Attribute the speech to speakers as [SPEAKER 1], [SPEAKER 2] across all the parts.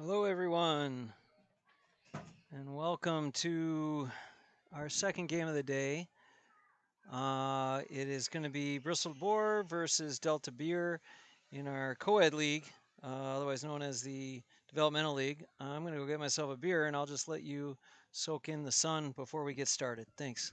[SPEAKER 1] Hello, everyone, and welcome to our second game of the day. It is going to be Bristled Boar versus Delta Beer in our Coed League, otherwise known as the Developmental League. I'm going to go get myself a beer, and I'll just let you soak in the sun before we get started. Thanks.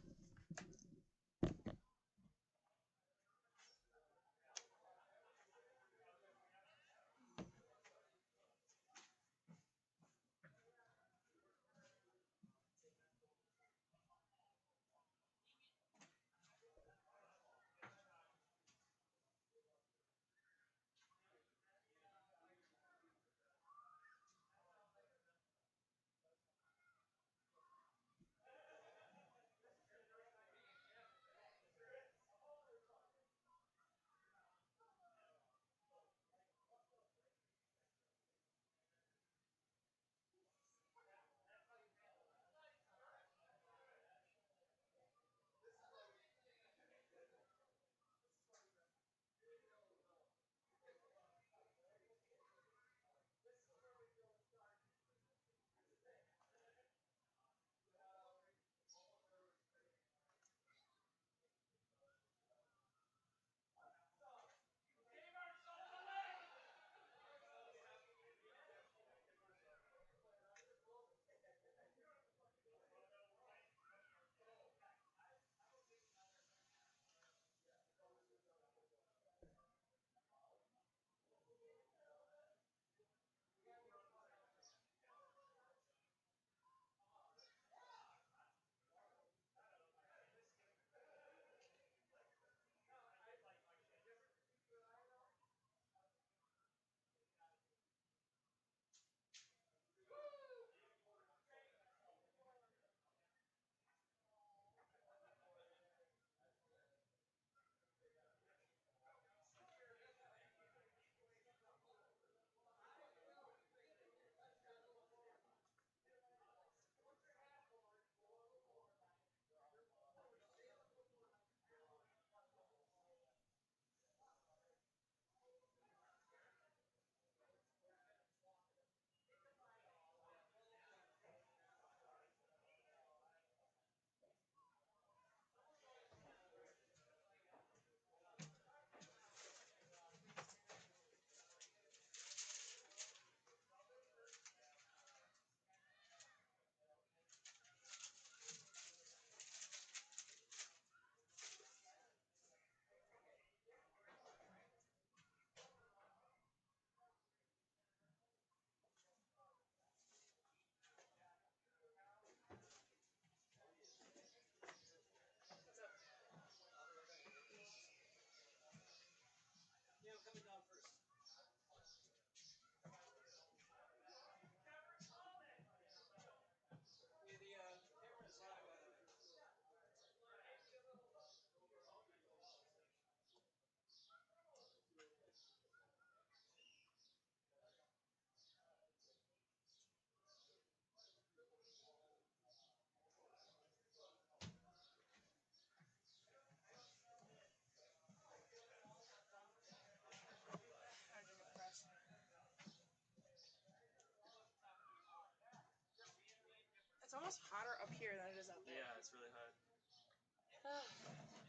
[SPEAKER 2] It's almost hotter up here than it is out there.
[SPEAKER 3] Yeah, it's really hot.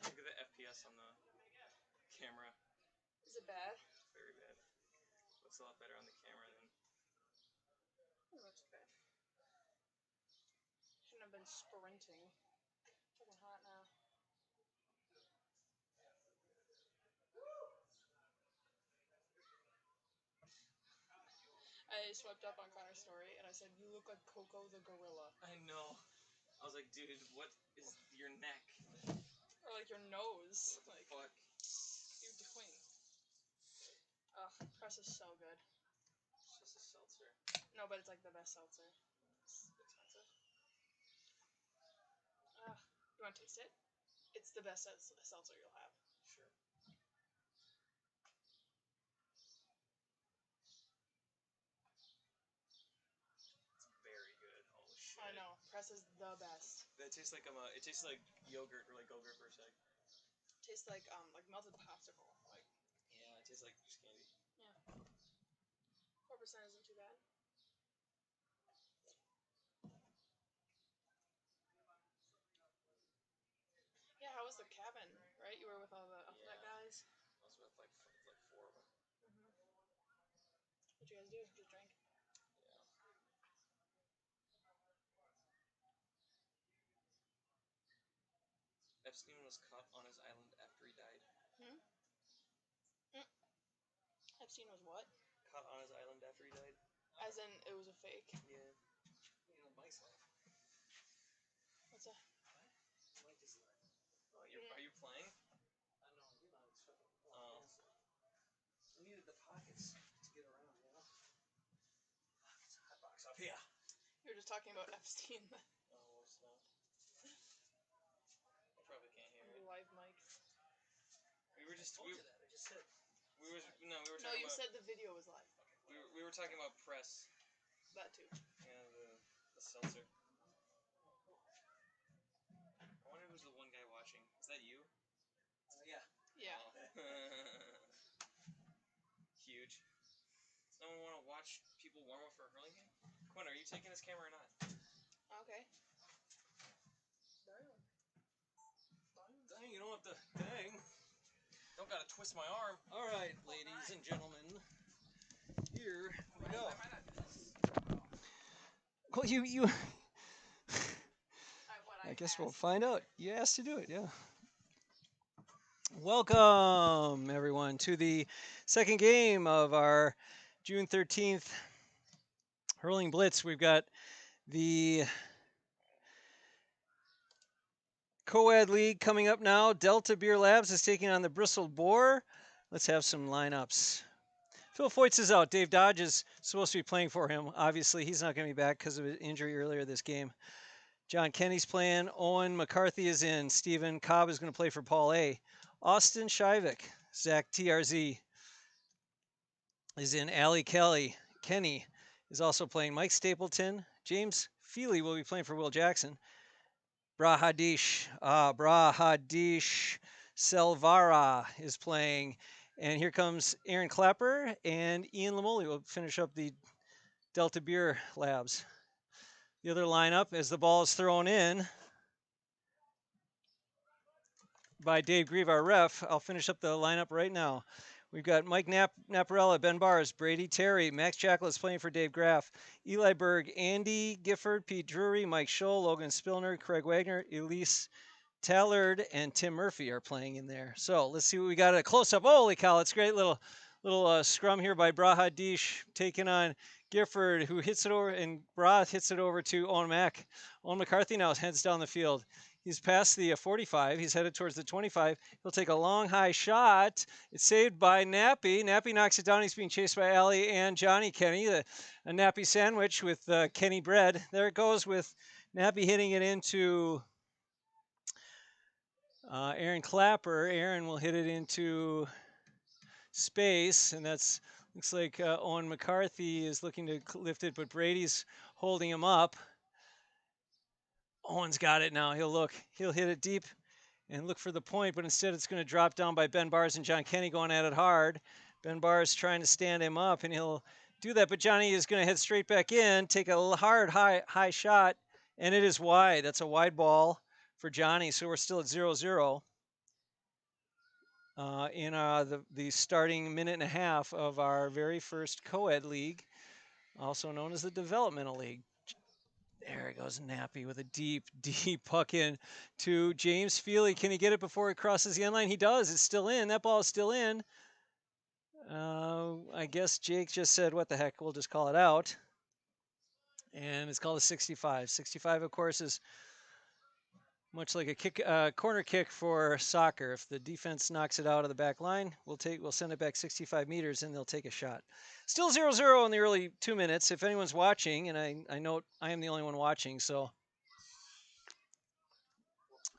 [SPEAKER 3] Look at the FPS on the camera.
[SPEAKER 2] Is it bad?
[SPEAKER 3] It's very bad. Looks a lot better on the camera than...
[SPEAKER 2] It looks bad. Shouldn't have been sprinting. Fucking hot now. I swiped up on Connor's story and I said, "You look like Coco the gorilla."
[SPEAKER 3] I know. I was like, dude, what is your neck?
[SPEAKER 2] Or like your nose. Like,
[SPEAKER 3] Fuck.
[SPEAKER 2] what are you doing? Ugh, press is so good.
[SPEAKER 3] It's just a seltzer.
[SPEAKER 2] No, but it's like the best seltzer. It's expensive. Ugh. You want to taste it? It's the best seltzer you'll have.
[SPEAKER 3] Sure. It's very good. Holy shit.
[SPEAKER 2] I know. Press is the best.
[SPEAKER 3] That tastes like it tastes like yogurt or like Go-Gurt for a sec.
[SPEAKER 2] Tastes like melted popsicle. Like,
[SPEAKER 3] yeah, it tastes like just candy.
[SPEAKER 2] yeah. 4% isn't too bad. was the cabin, right? You were with all the alphabet guys.
[SPEAKER 3] I was with like 4 of them.
[SPEAKER 2] What'd you guys do? Just drink?
[SPEAKER 3] Yeah. Epstein was caught on his island after he died.
[SPEAKER 2] Epstein was what?
[SPEAKER 3] Caught on his island after he died.
[SPEAKER 2] As in, it was a fake.
[SPEAKER 3] Yeah. You know, Mike's life.
[SPEAKER 2] What's that?
[SPEAKER 3] Mike is life. Oh, are you playing? No, you're not expecting. Oh. We needed the pockets to get around, you know? It's a hot box up here.
[SPEAKER 2] You were just talking about Epstein.
[SPEAKER 3] Oh, snap. I probably can't hear it.
[SPEAKER 2] Live mic.
[SPEAKER 3] We were just.
[SPEAKER 1] I just said.
[SPEAKER 3] We were talking
[SPEAKER 2] No, you
[SPEAKER 3] about,
[SPEAKER 2] said the video was live.
[SPEAKER 3] we were talking about press.
[SPEAKER 2] That too.
[SPEAKER 3] And the seltzer. I wonder who's the one guy watching. Is that you?
[SPEAKER 1] Yeah.
[SPEAKER 2] Yeah.
[SPEAKER 3] Oh. Huge. Does no one want to watch people warm up for a hurling game? Quinn, are you taking this camera or not?
[SPEAKER 2] Okay.
[SPEAKER 1] Dang, you don't have to. Dang.
[SPEAKER 3] Don't gotta twist my arm.
[SPEAKER 1] All right, ladies and gentlemen. Here we go.
[SPEAKER 2] I might not do this.
[SPEAKER 1] Well, you. I guess we'll find out. You asked to do it, yeah. Welcome, everyone, to the second game of our June 13th Hurling Blitz. We've got the Coed League coming up now. Delta Beer Labs is taking on the Bristled Boar. Let's have some lineups. Phil Foyts is out. Dave Dodge is supposed to be playing for him. Obviously, he's not going to be back because of an injury earlier this game. John Kenny's playing. Owen McCarthy is in. Stephen Cobb is going to play for Paul A. Austin Shivik. Zach TRZ is in. Allie Kenny is also playing. Mike Stapleton. James Feely will be playing for Will Jackson. Brahadish Selvara is playing. And here comes Aaron Clapper, and Ian Lamoli will finish up the Delta Beer Labs. The other lineup, as the ball is thrown in by Dave Grieve, our ref. I'll finish up the lineup right now. We've got Mike Naparella, Ben Bars, Brady Terry, Max Jackal is playing for Dave Graff, Eli Berg, Andy Gifford, Pete Drury, Mike Scholl, Logan Spillner, Craig Wagner, Elise Tallard, and Tim Murphy are playing in there. So let's see what we got at a close-up. Holy cow, it's a great little scrum here by Brahadish taking on Gifford, who hits it over, and Brah hits it over to Owen Mack. Owen McCarthy now heads down the field. He's past the 45. He's headed towards the 25. He'll take a long, high shot. It's saved by Nappy. Nappy knocks it down. He's being chased by Allie and Johnny Kenny. A Nappy sandwich with Kenny bread. There it goes with Nappy hitting it into Aaron Clapper. Aaron will hit it into space, and that's looks like Owen McCarthy is looking to lift it, but Brady's holding him up. Owen's got it now. He'll hit it deep and look for the point, but instead it's going to drop down by Ben Bars and John Kenny going at it hard. Ben Bars trying to stand him up, and he'll do that, but Johnny is going to head straight back in, take a hard, high shot, and it is wide. That's a wide ball for Johnny, so we're still at 0-0 in the starting minute and a half of our very first Coed League, also known as the Developmental League. There it goes, Nappy with a deep, deep puck in to James Feely. Can he get it before it crosses the end line? He does. It's still in. That ball is still in. I guess Jake just said, what the heck, we'll just call it out. And it's called a 65. 65, of course, is much like a corner kick for soccer. If the defense knocks it out of the back line, we'll send it back 65 meters, and they'll take a shot. Still 0-0 in the early 2 minutes. If anyone's watching, and I know I am the only one watching, so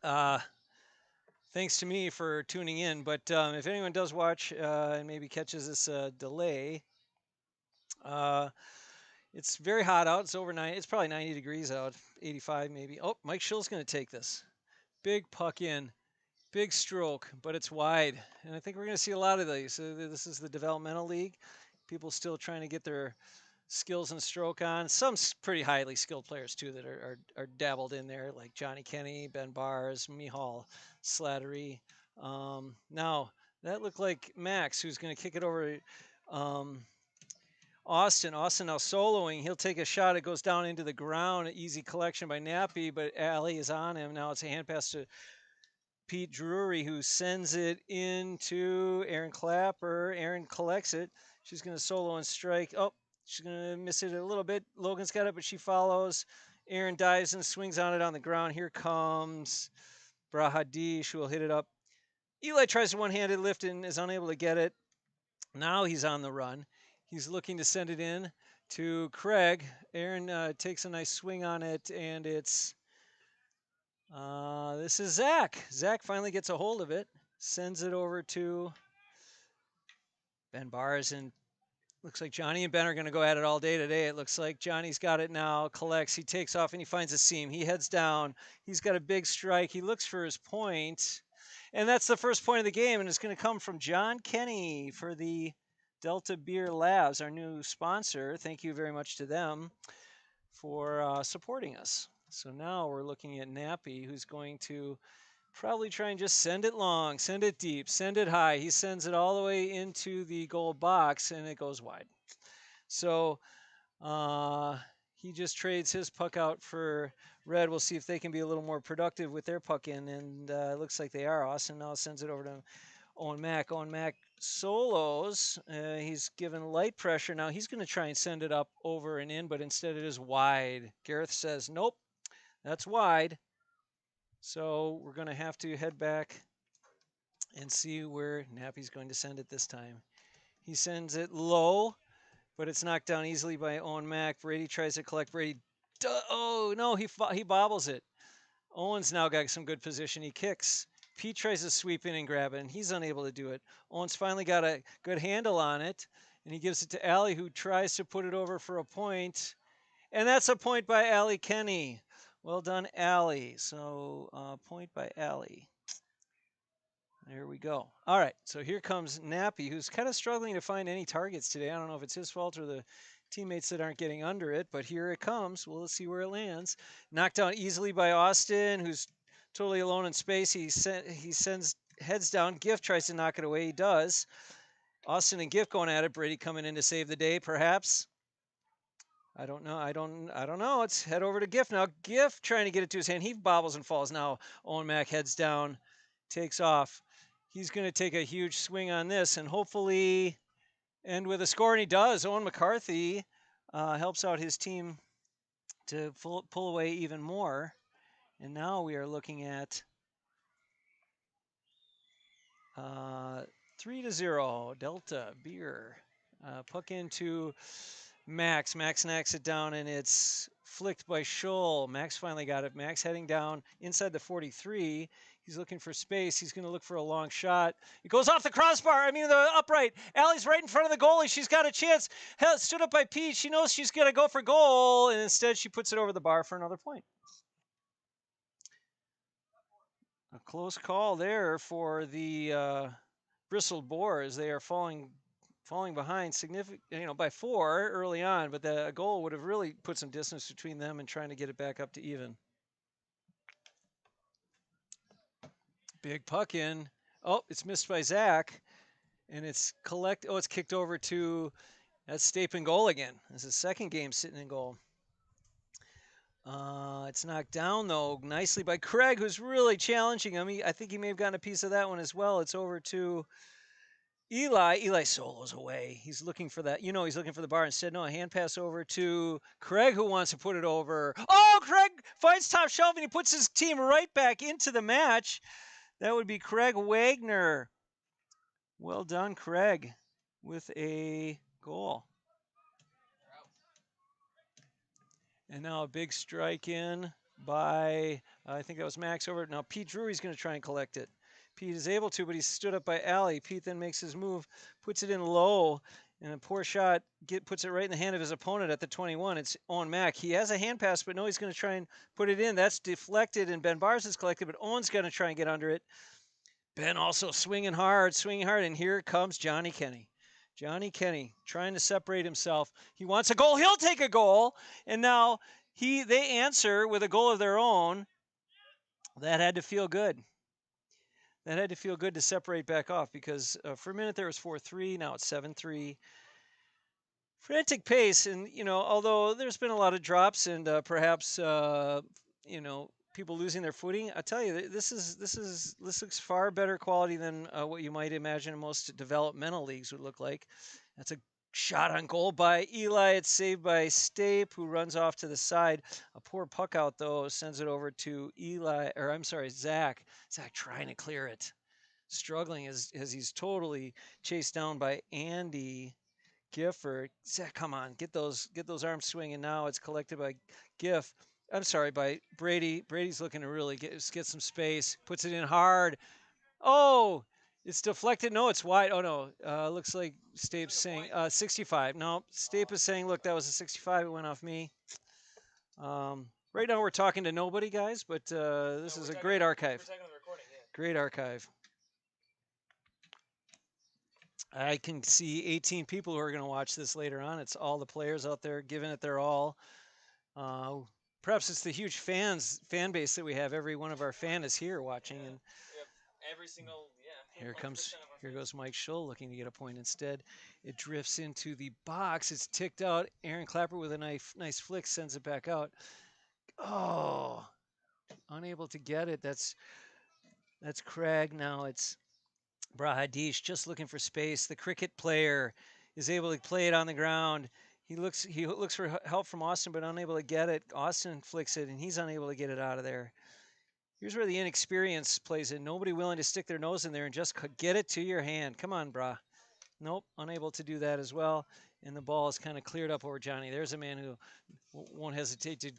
[SPEAKER 1] thanks to me for tuning in. But if anyone does watch and maybe catches this delay, it's very hot out. It's over 90. It's probably 90 degrees out, 85 maybe. Oh, Mike Schill's going to take this. Big puck in, big stroke, but it's wide. And I think we're going to see a lot of these. This is the Developmental League. People still trying to get their skills and stroke on. Some pretty highly skilled players too that are dabbled in there, like Johnny Kenny, Ben Bars, Mihal Slattery. Now that looked like Max, who's going to kick it over. Austin now soloing. He'll take a shot. It goes down into the ground. Easy collection by Nappy, but Allie is on him. Now it's a hand pass to Pete Drury, who sends it into Aaron Clapper. Aaron collects it. She's going to solo and strike. Oh, she's going to miss it a little bit. Logan's got it, but she follows. Aaron dives and swings on it on the ground. Here comes Brahadish, who will hit it up. Eli tries to one-handed lift and is unable to get it. Now he's on the run. He's looking to send it in to Craig. Aaron takes a nice swing on it, and it's this is Zach. Zach finally gets a hold of it, sends it over to Ben Bars, and looks like Johnny and Ben are going to go at it all day today. It looks like Johnny's got it now, collects, he takes off, and he finds a seam. He heads down. He's got a big strike. He looks for his point, and that's the first point of the game, and it's going to come from John Kenny for the Delta Beer Labs, our new sponsor. Thank you very much to them for supporting us. So now we're looking at Nappy, who's going to probably try and just send it long, send it deep, send it high. He sends it all the way into the goal box, and it goes wide. So he just trades his puck out for Red. We'll see if they can be a little more productive with their puck in, and it looks like they are. Austin now sends it over to Owen Mack. Owen Mack solos. He's given light pressure. Now he's going to try and send it up over and in, but instead it is wide. Gareth says, nope, that's wide. So we're going to have to head back and see where Nappy's going to send it this time. He sends it low, but it's knocked down easily by Owen Mack. Brady tries to collect. Brady, oh, no, he bobbles it. Owen's now got some good position. He kicks. Pete tries to sweep in and grab it, and he's unable to do it. Owen's finally got a good handle on it, and he gives it to Allie, who tries to put it over for a point. And that's a point by Allie Kenny. Well done, Allie. So point by Allie. There we go. All right, so here comes Nappy, who's kind of struggling to find any targets today. I don't know if it's his fault or the teammates that aren't getting under it, but here it comes. Well, let's see where it lands. Knocked down easily by Austin, who's totally alone in space. He sends heads down. Gift tries to knock it away. He does. Austin and Gift going at it. Brady coming in to save the day, perhaps. I don't know. I don't know. Let's head over to Gift now. Gift trying to get it to his hand. He bobbles and falls. Now Owen Mack heads down, takes off. He's going to take a huge swing on this and hopefully end with a score, and he does. Owen McCarthy helps out his team to pull away even more. And now we are looking at 3-0, Delta Beer. Puck into Max. Max knocks it down, and it's flicked by Scholl. Max finally got it. Max heading down inside the 43. He's looking for space. He's going to look for a long shot. It goes off the crossbar. The upright. Allie's right in front of the goalie. She's got a chance. Stood up by Pete. She knows she's going to go for goal, and instead she puts it over the bar for another point. A close call there for the Bristled Boar as they are falling behind significant, by 4 early on, but the goal would have really put some distance between them and trying to get it back up to even. Big puck in. Oh, it's missed by Zach, and it's kicked over to that's Stape in goal again. This is his second game sitting in goal. It's knocked down though nicely by Craig, who's really challenging him. I think he may have gotten a piece of that one as well. It's over to Eli. Eli solos away. He's looking for that. He's looking for the bar. Instead, no, a hand pass over to Craig, who wants to put it over. Oh, Craig finds top shelf, and he puts his team right back into the match. That would be Craig Wagner. Well done, Craig, with a goal. And now a big strike in by, I think that was Max over. Now Pete Drury's going to try and collect it. Pete is able to, but he's stood up by Allie. Pete then makes his move, puts it in low, and a poor shot puts it right in the hand of his opponent at the 21. It's Owen Mack. He has a hand pass, but no, he's going to try and put it in. That's deflected, and Ben Bars is collected, but Owen's going to try and get under it. Ben also swinging hard, and here comes Johnny Kenny. Johnny Kenny trying to separate himself. He wants a goal. He'll take a goal. And now they answer with a goal of their own. That had to feel good. That had to feel good to separate back off because for a minute there was 4-3. Now it's 7-3. Frantic pace, and although there's been a lot of drops and perhaps people losing their footing, I tell you this looks far better quality than what you might imagine most developmental leagues would look like. That's a shot on goal by Eli. It's saved by Stape, who runs off to the side. A poor puck out though sends it over to Zach. Zach trying to clear it, struggling as he's totally chased down by Andy Gifford. Come on, get those arms swinging now. It's collected by by Brady. Brady's looking to really get some space. Puts it in hard. Oh, it's deflected. No, it's wide. Oh no, looks like Stape's saying 65. No, Stape is saying, look, that was a 65. It went off me. Right now we're talking to nobody, guys, but this is a great archive.
[SPEAKER 3] We're talking on the recording, yeah.
[SPEAKER 1] Great archive. I can see 18 people who are going to watch this later on. It's all the players out there giving it their all. Perhaps it's the huge fan base that we have. Every one of our fan is here watching.
[SPEAKER 3] Yeah.
[SPEAKER 1] And
[SPEAKER 3] every single,
[SPEAKER 1] here goes Mike Schull looking to get a point instead. It drifts into the box. It's ticked out. Aaron Clapper with a nice flick sends it back out. Oh, unable to get it. That's Craig. Now it's Brahadish just looking for space. The cricket player is able to play it on the ground. He looks for help from Austin, but unable to get it. Austin flicks it, and he's unable to get it out of there. Here's where the inexperience plays in. Nobody willing to stick their nose in there and just get it to your hand. Come on, brah. Nope, unable to do that as well. And the ball is kind of cleared up over Johnny. There's a man who won't hesitate to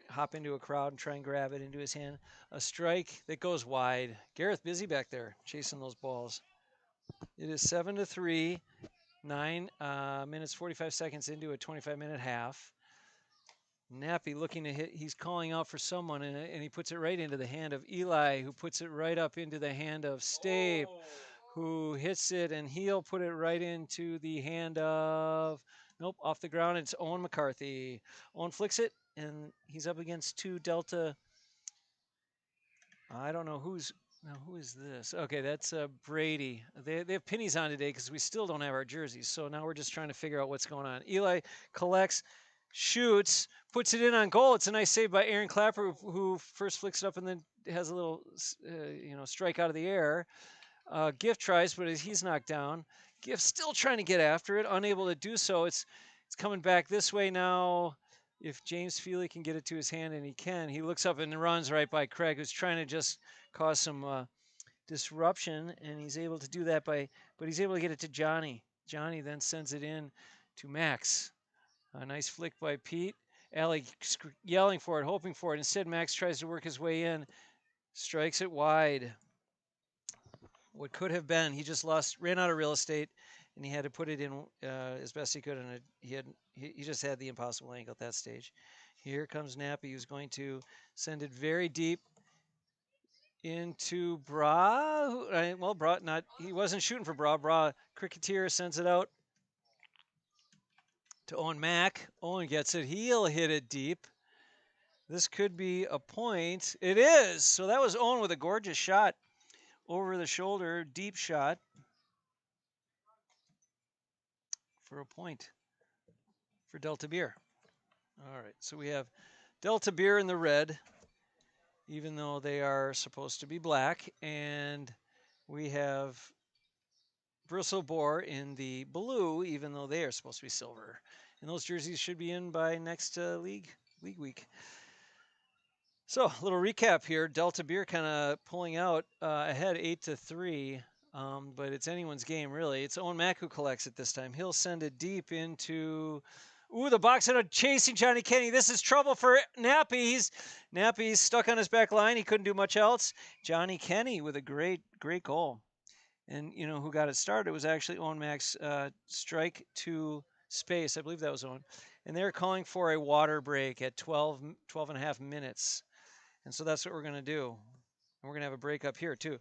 [SPEAKER 1] hop into a crowd and try and grab it into his hand. A strike that goes wide. Gareth busy back there chasing those balls. It is 7-3, 9 minutes 45 seconds into a 25-minute half. Nappy looking to hit. He's calling out for someone, and he puts it right into the hand of Eli, who puts it right up into the hand of Stape, who hits it, and he'll put it right into the hand of, nope, off the ground. It's Owen McCarthy. Owen flicks it, and he's up against two Delta. I don't know who is this? Okay, that's Brady. They have pennies on today because we still don't have our jerseys. So now we're just trying to figure out what's going on. Eli collects, shoots, puts it in on goal. It's a nice save by Aaron Clapper, who first flicks it up and then has a little, strike out of the air. Gift tries, but he's knocked down. Gift still trying to get after it, unable to do so. It's coming back this way now. If James Feely can get it to his hand, and he can, he looks up and runs right by Craig, who's trying to just cause some disruption, and he's able to do that but he's able to get it to Johnny. Johnny then sends it in to Max. A nice flick by Pete. Allie yelling for it, hoping for it. Instead, Max tries to work his way in, strikes it wide. What could have been, he just ran out of real estate, and he had to put it in as best he could, and he just had the impossible angle at that stage. Here comes Nappy, who's going to send it very deep into Bra. Well, Bra, he wasn't shooting for Bra. Bra, cricketer sends it out to Owen Mack. Owen gets it. He'll hit it deep. This could be a point. It is. So that was Owen with a gorgeous shot over the shoulder, deep shot for a point for Delta Beer. All right, so we have Delta Beer in the red, even though they are supposed to be black, and we have Bristled Boar in the blue, even though they are supposed to be silver. And those jerseys should be in by next league week. So a little recap here. Delta Beer kind of pulling out ahead 8-3, but it's anyone's game really. It's Owen Mack who collects it this time. He'll send it deep into the box and chasing Johnny Kenny. This is trouble for Nappy. Nappy's stuck on his back line. He couldn't do much else. Johnny Kenny with a great goal. And who got it started was actually Owen Mack's strike to space. I believe that was Owen. And they're calling for a water break at 12 and a half minutes. And so that's what we're going to do. And we're going to have a break up here, too.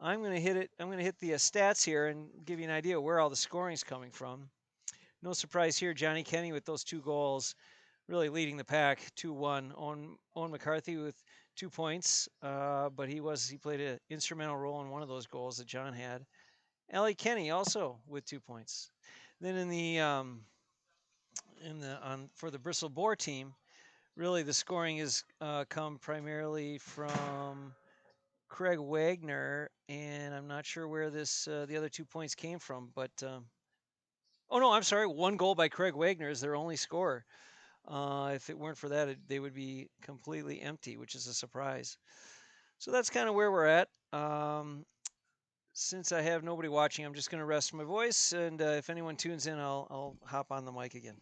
[SPEAKER 1] I'm going to hit it. I'm going to hit the stats here and give you an idea where all the scoring's coming from. No surprise here, Johnny Kenny with those 2 goals, really leading the pack, 2-1. Owen McCarthy with 2 points, but he played an instrumental role in one of those goals that John had. Ellie Kenny also with 2 points. Then for the Bristled Boar team, really the scoring has come primarily from Craig Wagner, and I'm not sure where the other 2 points came from, but oh no, I'm sorry, 1 goal by Craig Wagner is their only score. If it weren't for that, they would be completely empty, which is a surprise. So that's kind of where we're at. Since I have nobody watching, I'm just going to rest my voice, and if anyone tunes in, I'll hop on the mic again.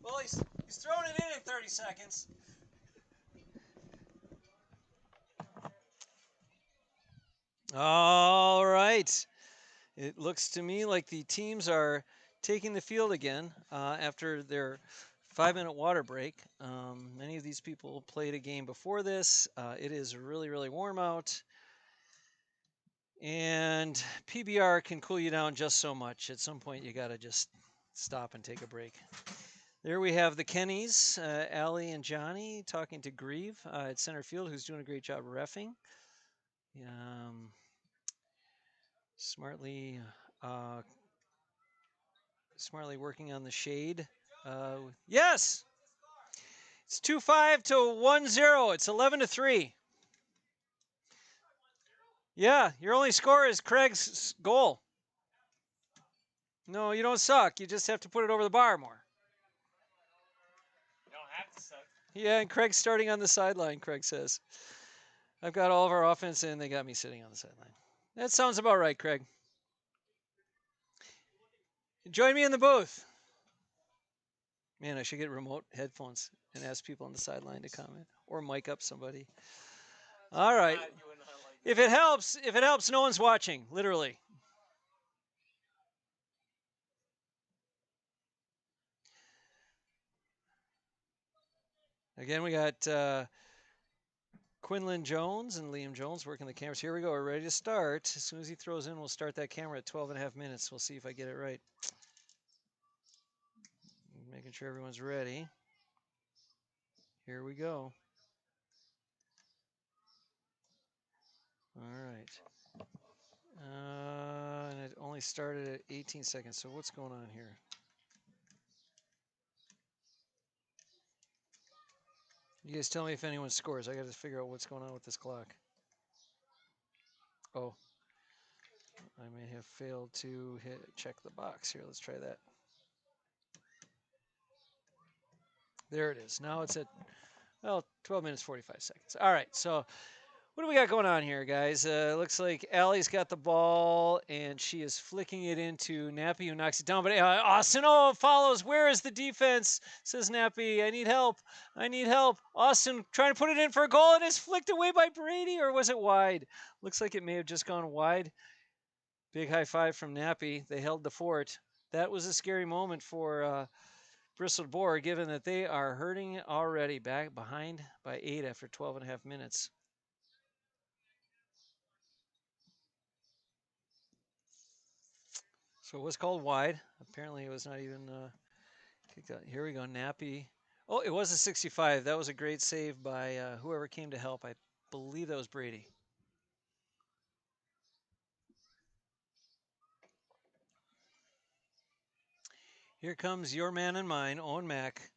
[SPEAKER 1] Well, he's throwing it in 30 seconds. All right. It looks to me like the teams are taking the field again after their 5-minute water break. Many of these people played a game before this. It is really, really warm out. And PBR can cool you down just so much. At some point, you got to just stop and take a break. There we have the Kennys, Allie and Johnny, talking to Grieve at center field, who's doing a great job reffing. Smartly working on the shade. Yes! It's 2-5 to 1-0. It's 11-3. Yeah, your only score is Craig's goal. No, you don't suck. You just have to put it over the bar more.
[SPEAKER 3] You don't have to suck.
[SPEAKER 1] Yeah, and Craig's starting on the sideline, Craig says. I've got all of our offense in. They got me sitting on the sideline. That sounds about right, Craig. Join me in the booth. Man, I should get remote headphones and ask people on the sideline to comment or mic up somebody. All right. If it helps, no one's watching, literally. Again, we got Quinlan Jones and Liam Jones working the cameras. Here we go. We're ready to start. As soon as he throws in, we'll start that camera at 12.5 minutes. We'll see if I get it right. Making sure everyone's ready. Here we go. All right. And it only started at 18 seconds. So what's going on here? You guys tell me if anyone scores. I got to figure out what's going on with this clock. Oh, I may have failed to check the box here. Let's try that. There it is. Now it's at, well, 12 minutes, 45 seconds. All right, so what do we got going on here, guys? Looks like Allie's got the ball, and she is flicking it into Nappy, who knocks it down. But Austin, follows. Where is the defense? Says Nappy. I need help. I need help. Austin trying to put it in for a goal, and it's flicked away by Brady, or was it wide? Looks like it may have just gone wide. Big high five from Nappy. They held the fort. That was a scary moment for Bristled Boar, given that they are hurting already, back behind by 8 after 12.5 minutes. So it was called wide. Apparently, it was not even kicked out. Here we go, Nappy. Oh, it was a 65. That was a great save by whoever came to help. I believe that was Brady. Here comes your man and mine, Owen Mack,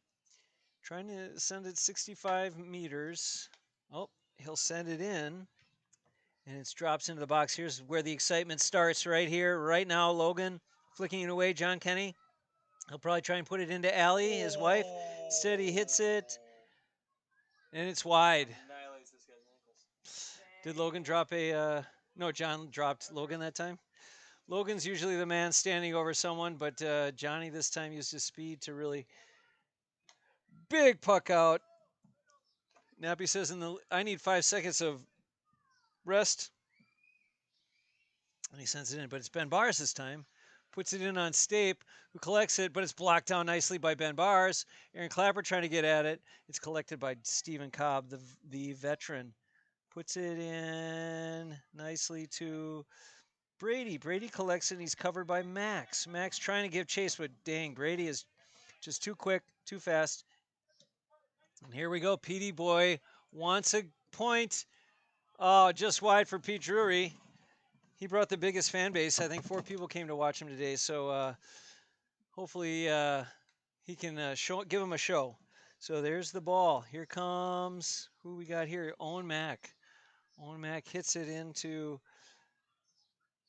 [SPEAKER 1] trying to send it 65 meters. Oh, he'll send it in, and it drops into the box. Here's where the excitement starts, right here, right now. Logan flicking it away, John Kenny. He'll probably try and put it into Allie, his wife. Instead, he hits it, and it's wide. Did Logan drop a... no, John dropped Logan that time. Logan's usually the man standing over someone, but Johnny this time used his speed to really... Big puck out. Nappy says, I need 5 seconds of rest. And he sends it in, but it's Ben Bars this time. Puts it in on Stape, who collects it, but it's blocked down nicely by Ben Bars. Aaron Clapper trying to get at it. It's collected by Stephen Cobb, the veteran. Puts it in nicely to Brady. Brady collects it, and he's covered by Max. Max trying to give chase, but dang, Brady is just too quick, too fast. And here we go. PD Boy wants a point. Oh, just wide for Pete Drury. He brought the biggest fan base. I think 4 people came to watch him today. So hopefully he can give him a show. So there's the ball. Here comes, who we got here? Owen Mack. Owen Mack hits it into,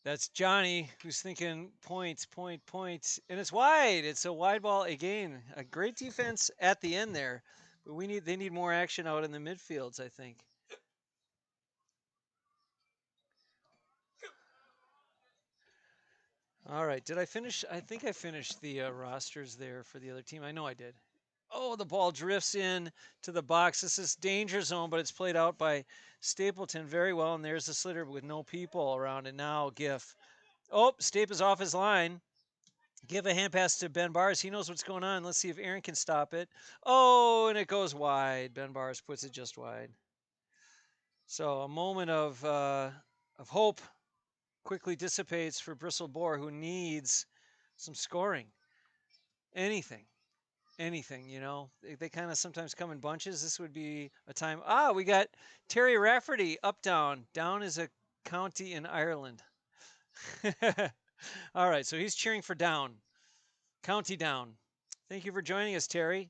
[SPEAKER 1] that's Johnny, who's thinking point. And it's wide. It's a wide ball again. A great defense at the end there. But they need more action out in the midfields, I think. All right. Did I finish? I think I finished the rosters there for the other team. I know I did. Oh, the ball drifts in to the box. This is danger zone, but it's played out by Stapleton very well. And there's the slitter with no people around. And now Giff. Oh, Stape is off his line. Give a hand pass to Ben Bars. He knows what's going on. Let's see if Aaron can stop it. Oh, and it goes wide. Ben Bars puts it just wide. So a moment of hope quickly dissipates for Bristled Boar, who needs some scoring. Anything, you know. They kind of sometimes come in bunches. This would be a time. Ah, we got Terry Rafferty up, down. Down is a county in Ireland. All right, so he's cheering for down. County Down. Thank you for joining us, Terry.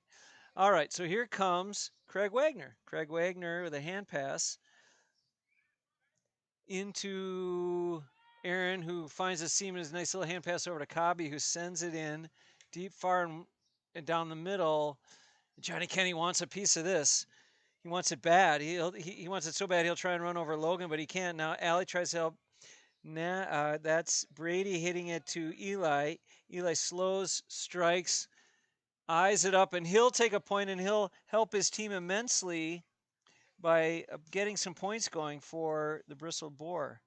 [SPEAKER 1] All right, so here comes Craig Wagner. Craig Wagner with a hand pass into Aaron, who finds a seam in his nice little hand pass over to Cobby, who sends it in deep, far, and down the middle. Johnny Kenny wants a piece of this. He wants it bad. He wants it so bad he'll try and run over Logan, but he can't. Now Allie tries to help. That's Brady hitting it to Eli. Eli slows, strikes, eyes it up, and he'll take a point, and he'll help his team immensely by getting some points going for the Bristled Boar.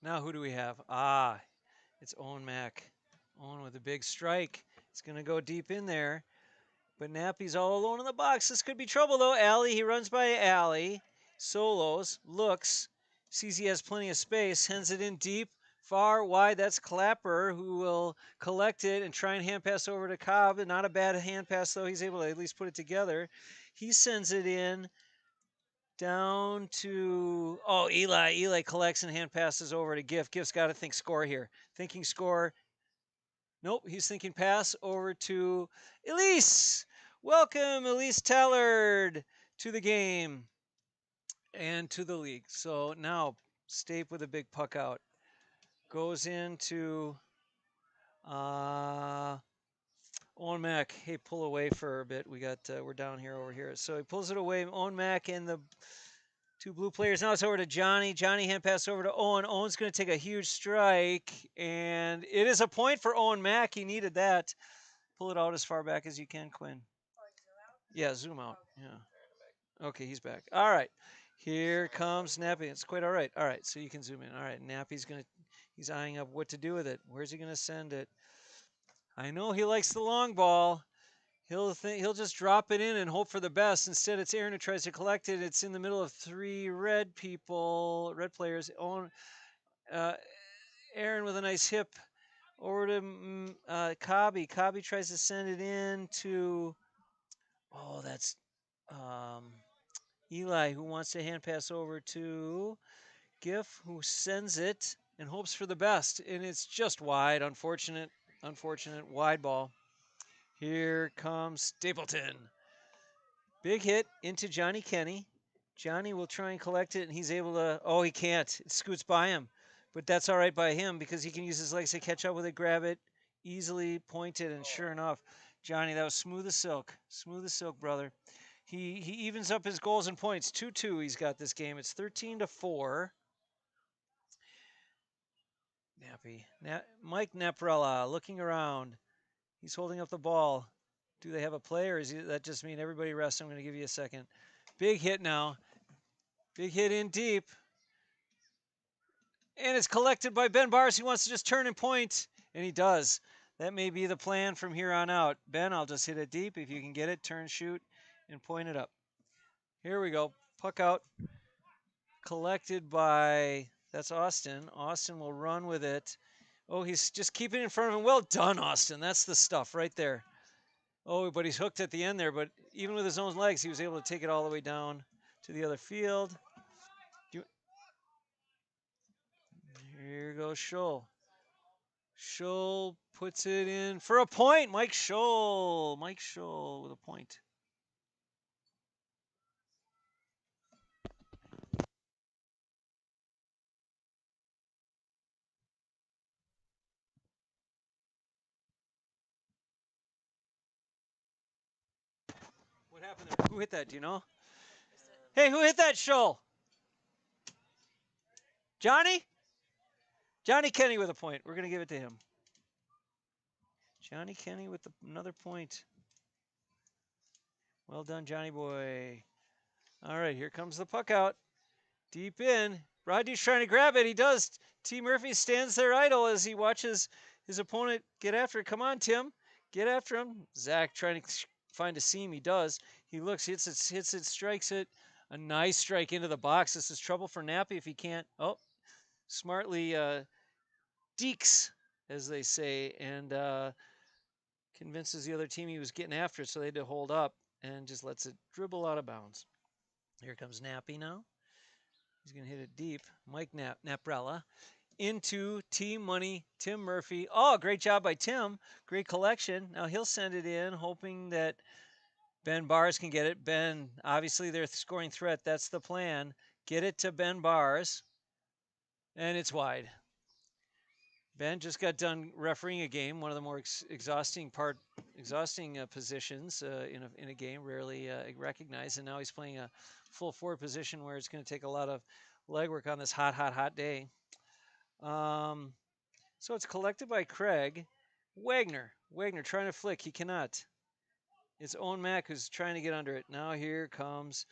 [SPEAKER 1] Now who do we have? Ah, it's Owen Mack. Owen with a big strike. It's going to go deep in there. But Nappy's all alone in the box. This could be trouble, though. Allie, he runs by Allie. Solos, looks, sees he has plenty of space, sends it in deep, far, wide. That's Clapper, who will collect it and try and hand pass over to Cobb. Not a bad hand pass, though. He's able to at least put it together. He sends it in down to, oh, Eli. Eli collects and hand passes over to Giff. Giff's got to think score here. Thinking score. Nope, he's thinking pass over to Elise. Welcome, Elise Tallard, to the game and to the league. So now Stape with a big puck out. Goes into Owen Mack. Hey, pull away for a bit. We're down here over here. So he pulls it away. Owen Mack and the two blue players. Now it's over to Johnny. Johnny hand pass over to Owen. Owen's going to take a huge strike, and it is a point for Owen Mack. He needed that. Pull it out as far back as you can, Quinn. Yeah, zoom out. Yeah. Okay, he's back. All right. Here comes Nappy. It's quite all right. All right, so you can zoom in. All right, he's eyeing up what to do with it. Where's he going to send it? I know he likes the long ball. He'll just drop it in and hope for the best. Instead, it's Aaron who tries to collect it. It's in the middle of three red players. Aaron with a nice hip over to Cobby. Cobby tries to send it in to, that's Eli, who wants to hand pass over to Giff, who sends it and hopes for the best. And it's just wide. Unfortunate wide ball. Here comes Stapleton. Big hit into Johnny Kenny. Johnny will try and collect it, and he's able to, he can't. It scoots by him. But that's all right by him because he can use his legs to catch up with it, grab it, easily point it, and sure enough, Johnny, that was smooth as silk. Smooth as silk, brother. He evens up his goals and points. 2-2 he's got this game. It's 13-4. Nappy. Mike Naprella looking around. He's holding up the ball. Do they have a play, or does that just mean everybody rest? I'm going to give you a second. Big hit now. Big hit in deep. And it's collected by Ben Bars. He wants to just turn and point, and he does. That may be the plan from here on out. Ben, I'll just hit it deep. If you can get it, turn, shoot, and point it up. Here we go. Puck out. Collected by, that's Austin. Austin will run with it. Oh, he's just keeping it in front of him. Well done, Austin. That's the stuff right there. Oh, but he's hooked at the end there. But even with his own legs, he was able to take it all the way down to the other field. Here goes Scholl. Scholl puts it in for a point. Mike Scholl. Mike Scholl with a point. What happened there? Who hit that? Do you know? Hey, who hit that, Scholl? Johnny? Johnny Kenny with a point. We're going to give it to him. Johnny Kenny with another point. Well done, Johnny boy. All right, here comes the puck out. Deep in. Rodney's trying to grab it. He does. T. Murphy stands there idle as he watches his opponent get after it. Come on, Tim. Get after him. Zach trying to find a seam. He does. He looks, hits it, strikes it. A nice strike into the box. This is trouble for Nappy if he can't. Oh, smartly deeks, as they say, and convinces the other team he was getting after it, so they had to hold up and just lets it dribble out of bounds. Here comes Nappy now. He's going to hit it deep. Mike Naprella into Team Money, Tim Murphy. Oh, great job by Tim. Great collection. Now he'll send it in, hoping that Ben Bars can get it. Ben, obviously their scoring threat. That's the plan. Get it to Ben Bars. And it's wide. Ben just got done refereeing a game, one of the more exhausting positions in a game, rarely recognized. And now he's playing a full forward position where it's going to take a lot of legwork on this hot day. So it's collected by Craig. Wagner trying to flick. He cannot. It's Owen Mack who's trying to get under it. Now here comes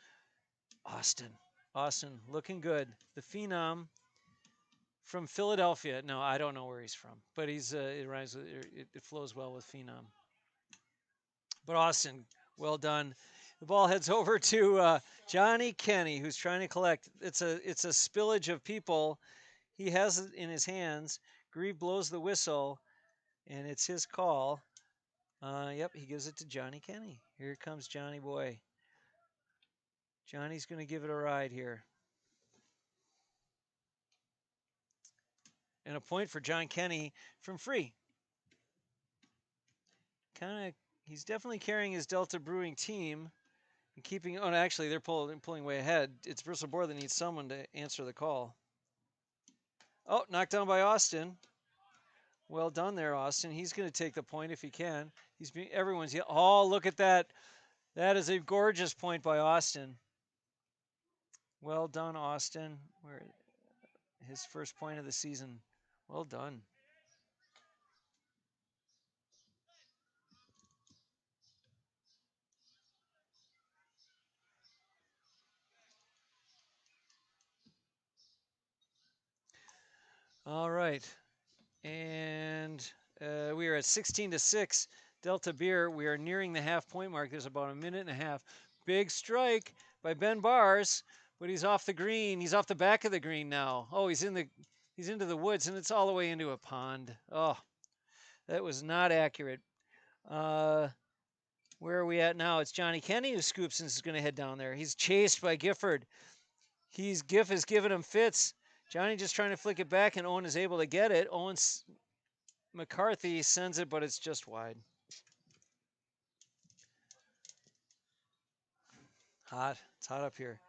[SPEAKER 1] Austin. Austin looking good. The Phenom from Philadelphia. No, I don't know where he's from, but he's it rhymes with it flows well with Phenom. But Austin, well done. The ball heads over to Johnny Kenny, who's trying to collect. It's a spillage of people. He has it in his hands. Grieve blows the whistle, and it's his call. Yep, he gives it to Johnny Kenny. Here comes Johnny boy. Johnny's going to give it a ride here. And a point for John Kenny from free. He's definitely carrying his Delta Brewing team and keeping. Oh, actually, they're pulling way ahead. It's Bristled Boar that needs someone to answer the call. Oh, knocked down by Austin. Well done there, Austin. He's going to take the point if he can. Everyone's. Oh, look at that. That is a gorgeous point by Austin. Well done, Austin. His first point of the season. Well done. All right. And we are at 16-6. Delta Beer. We are nearing the half-point mark. There's about a minute and a half. Big strike by Ben Bars, but he's off the green. He's off the back of the green now. Oh, he's into the woods, and it's all the way into a pond. Oh, that was not accurate. Where are we at now? It's Johnny Kenny who scoops and is going to head down there. He's chased by Gifford. Giff is giving him fits. Johnny just trying to flick it back, and Owen is able to get it. McCarthy sends it, but it's just wide. Hot. It's hot up here.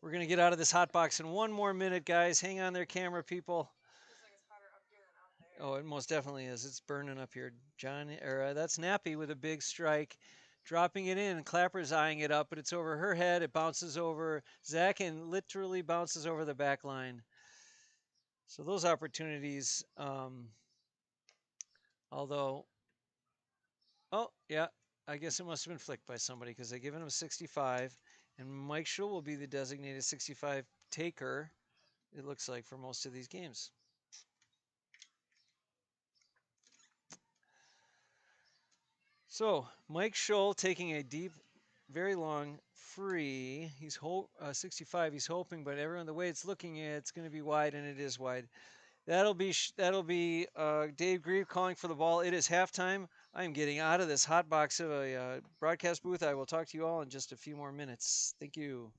[SPEAKER 1] We're going to get out of this hot box in one more minute, guys. Hang on there, camera people. Oh, it most definitely is. It's burning up here. That's Nappy with a big strike. Dropping it in, and Clapper's eyeing it up, but it's over her head. It bounces over Zach and literally bounces over the back line. So those opportunities, although, oh, yeah, I guess it must have been flicked by somebody because they've given him 65, and Mike Schull will be the designated 65 taker, it looks like, for most of these games. So Mike Schull taking a deep, very long free. He's 65. He's hoping, but everyone the way it's looking, it's going to be wide, and it is wide. That'll be Dave Grieve calling for the ball. It is halftime. I am getting out of this hot box of a broadcast booth. I will talk to you all in just a few more minutes. Thank you.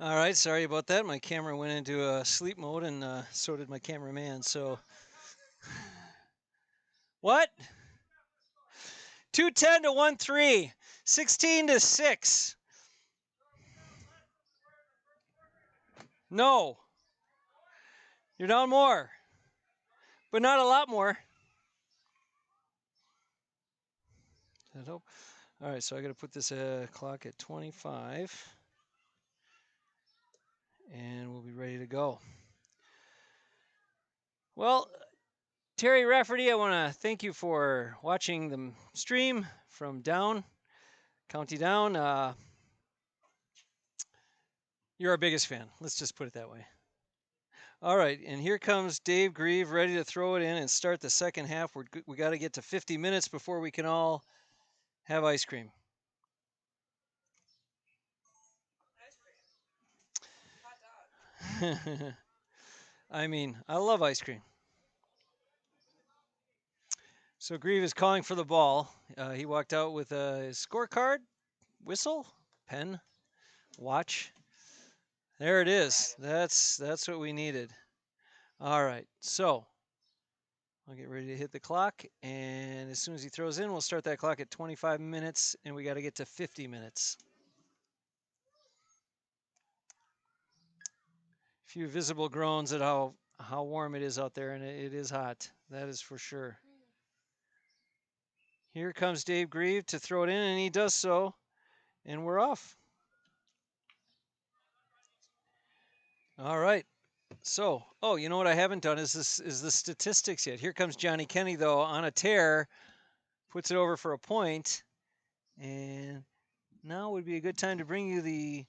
[SPEAKER 1] All right, sorry about that. My camera went into sleep mode, and so did my cameraman. So, what? 210 to 1-3, 16 to 6. No, you're down more, but not a lot more. I hope. All right, so I got to put this clock at 25, and we'll be ready to go. Well, Terry Rafferty, I want to thank you for watching the stream from down, County Down. You're our biggest fan. Let's just put it that way. All right, and here comes Dave Grieve ready to throw it in and start the second half. We got to get to 50 minutes before we can all have ice cream.
[SPEAKER 2] Ice cream. Hot dog.
[SPEAKER 1] I mean, I love ice cream. So Grieve is calling for the ball. He walked out with a scorecard, whistle, pen, watch. There it is. That's what we needed. All right, so I'll get ready to hit the clock, and as soon as he throws in, we'll start that clock at 25 minutes, and we got to get to 50 minutes. A few visible groans at how warm it is out there, and it is hot. That is for sure. Here comes Dave Grieve to throw it in, and he does so, and we're off. All right. So, oh, you know what I haven't done is the statistics yet. Here comes Johnny Kenny though on a tear, puts it over for a point, and now would be a good time to bring you the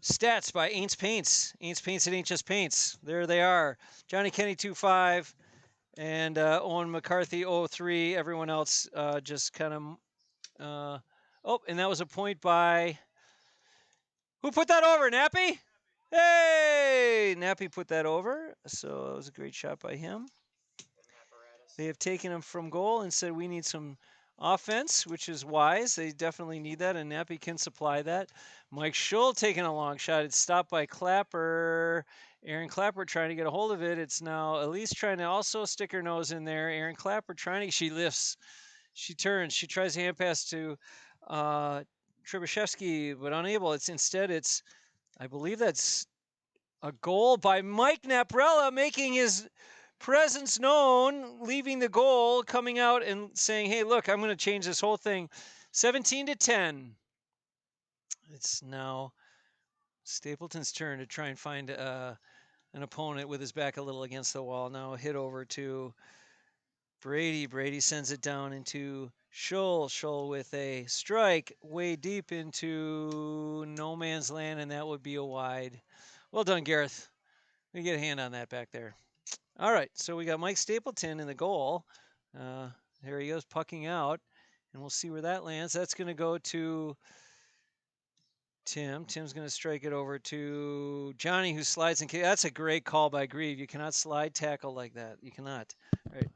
[SPEAKER 1] stats by Aints Paints. Aints Paints and HS Paints. There they are. Johnny Kenny 2.5 and Owen McCarthy 0.3. Everyone else just kind of. Oh, and that was a point by. Who put that over? Nappy? Hey! Nappy put that over. So it was a great shot by him. They have taken him from goal and said we need some offense, which is wise. They definitely need that, and Nappy can supply that. Mike Schull taking a long shot. It's stopped by Clapper. Aaron Clapper trying to get a hold of it. It's now Elise trying to also stick her nose in there. Aaron Clapper trying to. She lifts. She turns. She tries a hand pass to Trubashevsky, but unable. It's I believe that's a goal by Mike Naprella, making his presence known, leaving the goal, coming out and saying, hey, look, I'm going to change this whole thing. 17 to 10. It's now Stapleton's turn to try and find an opponent with his back a little against the wall. Now hit over to Brady. Brady sends it down into Schull. Schull with a strike way deep into no man's land, and that would be a wide. Well done, Gareth. We get a hand on that back there. All right, so we got Mike Stapleton in the goal. There he goes, pucking out, and we'll see where that lands. That's going to go to Tim. Tim's going to strike it over to Johnny, who slides and kicks. That's a great call by Grieve. You cannot slide tackle like that. You cannot. All right.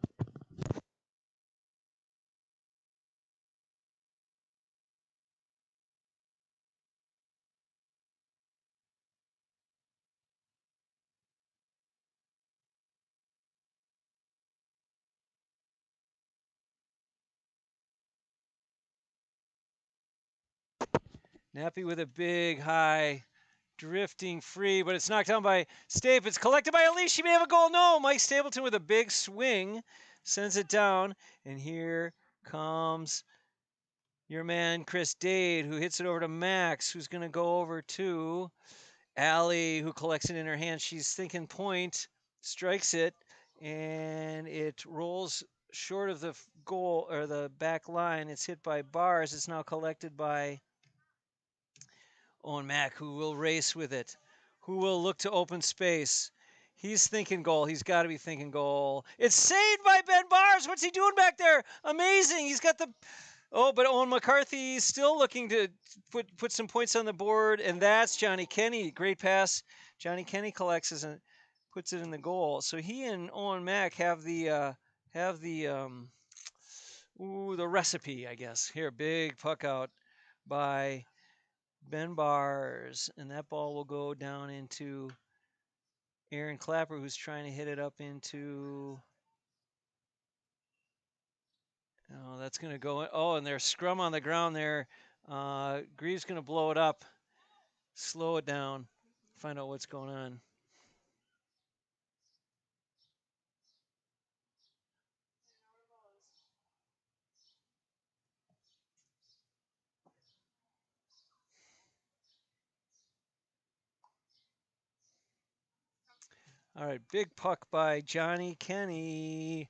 [SPEAKER 1] Nappy with a big high, drifting free, but it's knocked down by Stape. It's collected by Elise. She may have a goal. No, Mike Stapleton with a big swing sends it down, and here comes your man Chris Dade, who hits it over to Max, who's going to go over to Allie, who collects it in her hand. She's thinking point, strikes it, and it rolls short of the goal or the back line. It's hit by bars. It's now collected by Owen Mack, who will race with it, who will look to open space. He's thinking goal. He's got to be thinking goal. It's saved by Ben Bars. What's he doing back there? Amazing. He's got the. Oh, but Owen McCarthy still looking to put some points on the board, and that's Johnny Kenny. Great pass. Johnny Kenny collects it and puts it in the goal. So he and Owen Mack have the the recipe, I guess. Here, big puck out by Ben Bars, and that ball will go down into Aaron Clapper, who's trying to hit it up into. Oh, that's going to go. Oh, and there's scrum on the ground there. Grieve's going to blow it up, slow it down, find out what's going on. All right, big puck by Johnny Kenny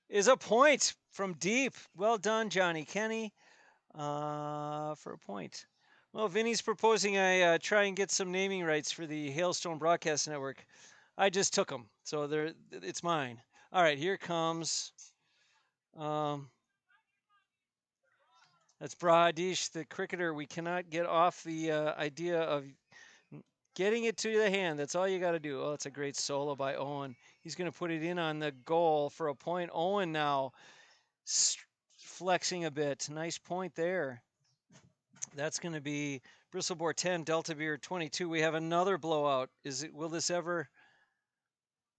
[SPEAKER 1] is a point from deep. Well done, Johnny Kenny, for a point. Well, Vinny's proposing I try and get some naming rights for the Hailstone Broadcast Network. I just took them, so it's mine. All right, here comes. That's Bradish, the cricketer. We cannot get off the idea of getting it to the hand. That's all you got to do. Oh, it's a great solo by Owen. He's going to put it in on the goal for a point. Owen now flexing a bit. Nice point there. That's going to be Bristled Boar 10, Delta Beer 22. We have another blowout. Will this ever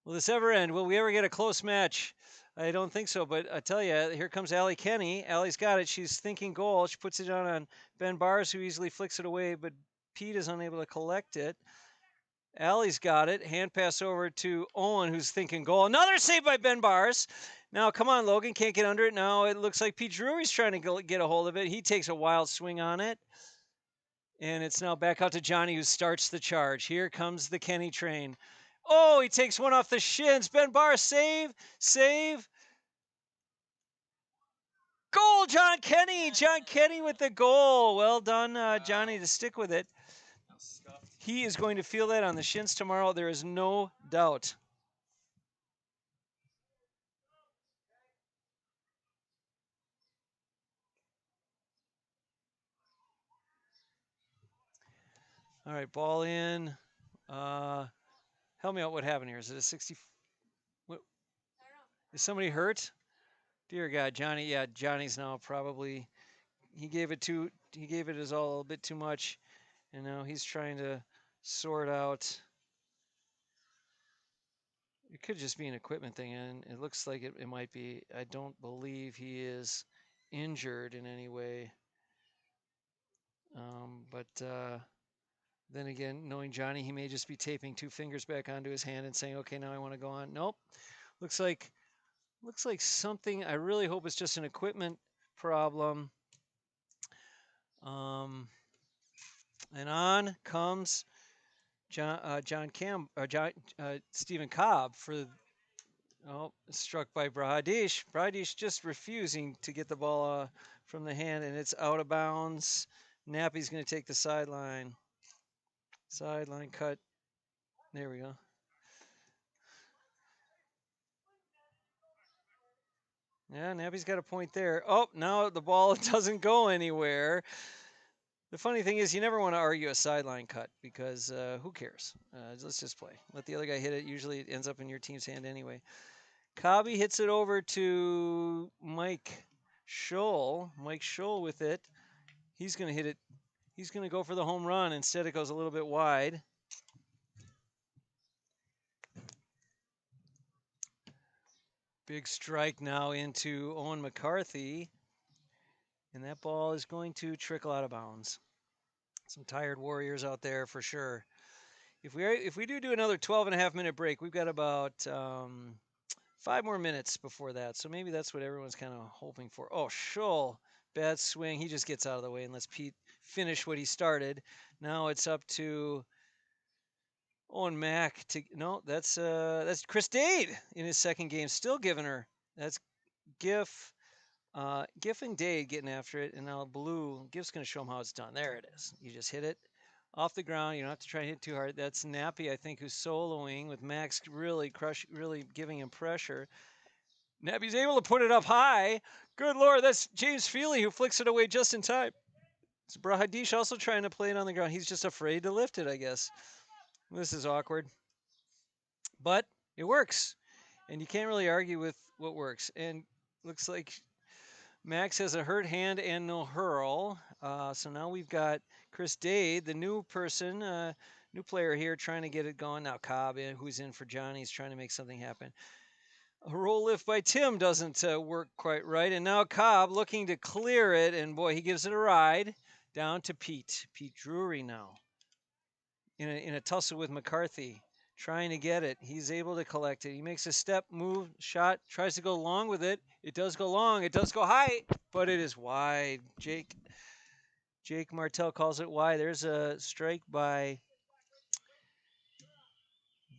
[SPEAKER 1] end? Will we ever get a close match? I don't think so, but I tell you, here comes Allie Kenny. Allie's got it. She's thinking goal. She puts it on Ben Bars, who easily flicks it away, but Pete is unable to collect it. Allie's got it. Hand pass over to Owen, who's thinking goal. Another save by Ben Bars. Now, come on, Logan. Can't get under it. Now it looks like Pete Drury's trying to get a hold of it. He takes a wild swing on it. And it's now back out to Johnny, who starts the charge. Here comes the Kenny train. Oh, he takes one off the shins. Ben Bars, save. Goal, John Kenny. John Kenny with the goal. Well done, Johnny, to stick with it. He is going to feel that on the shins tomorrow. There is no doubt. All right, ball in. Help me out. What happened here? Is it a 60? What? Is somebody hurt? Dear God, Johnny. Yeah, Johnny's now probably. He gave it his all a little bit too much, and now he's trying to sort out. It could just be an equipment thing, and it looks like it might be. I don't believe he is injured in any way. But then again, knowing Johnny, he may just be taping 2 fingers back onto his hand and saying, "Okay, now I want to go on." Nope. Looks like something. I really hope it's just an equipment problem. And on comes Stephen Cobb for. Oh, struck by Bradish. Bradish just refusing to get the ball from the hand, and it's out of bounds. Nappy's going to take the sideline. Sideline cut. There we go. Yeah, Nappy's got a point there. Oh, now the ball doesn't go anywhere. The funny thing is, you never want to argue a sideline cut because who cares? Let's just play. Let the other guy hit it. Usually it ends up in your team's hand anyway. Cobby hits it over to Mike Scholl. Mike Scholl with it. He's going to hit it. He's going to go for the home run. Instead, it goes a little bit wide. Big strike now into Owen McCarthy. And that ball is going to trickle out of bounds. Some tired Warriors out there for sure. If we do another 12.5-minute break, we've got about 5 more minutes before that. So maybe that's what everyone's kind of hoping for. Oh, Scholl, bad swing. He just gets out of the way and lets Pete finish what he started. Now it's up to Owen Mack to that's Chris Dade in his second game, still giving her. That's Giff and Dade getting after it, and now Blue. Giff's going to show him how it's done. There it is. You just hit it off the ground. You don't have to try and hit too hard. That's Nappy, I think, who's soloing with Max really giving him pressure. Nappy's able to put it up high. Good Lord, that's James Feely who flicks it away just in time. It's Brahadish also trying to play it on the ground. He's just afraid to lift it, I guess. This is awkward. But it works. And you can't really argue with what works. And looks like Max has a hurt hand and no hurl. So now we've got Chris Dade, the new person, new player here, trying to get it going. Now Cobb, who's in for Johnny, is trying to make something happen. A roll lift by Tim doesn't work quite right. And now Cobb looking to clear it. And boy, he gives it a ride down to Pete. Pete Drury now in a tussle with McCarthy, trying to get it. He's able to collect it. He makes a step, move, shot, tries to go long with it. It does go long. It does go high, but it is wide. Jake Martell calls it wide. There's a strike by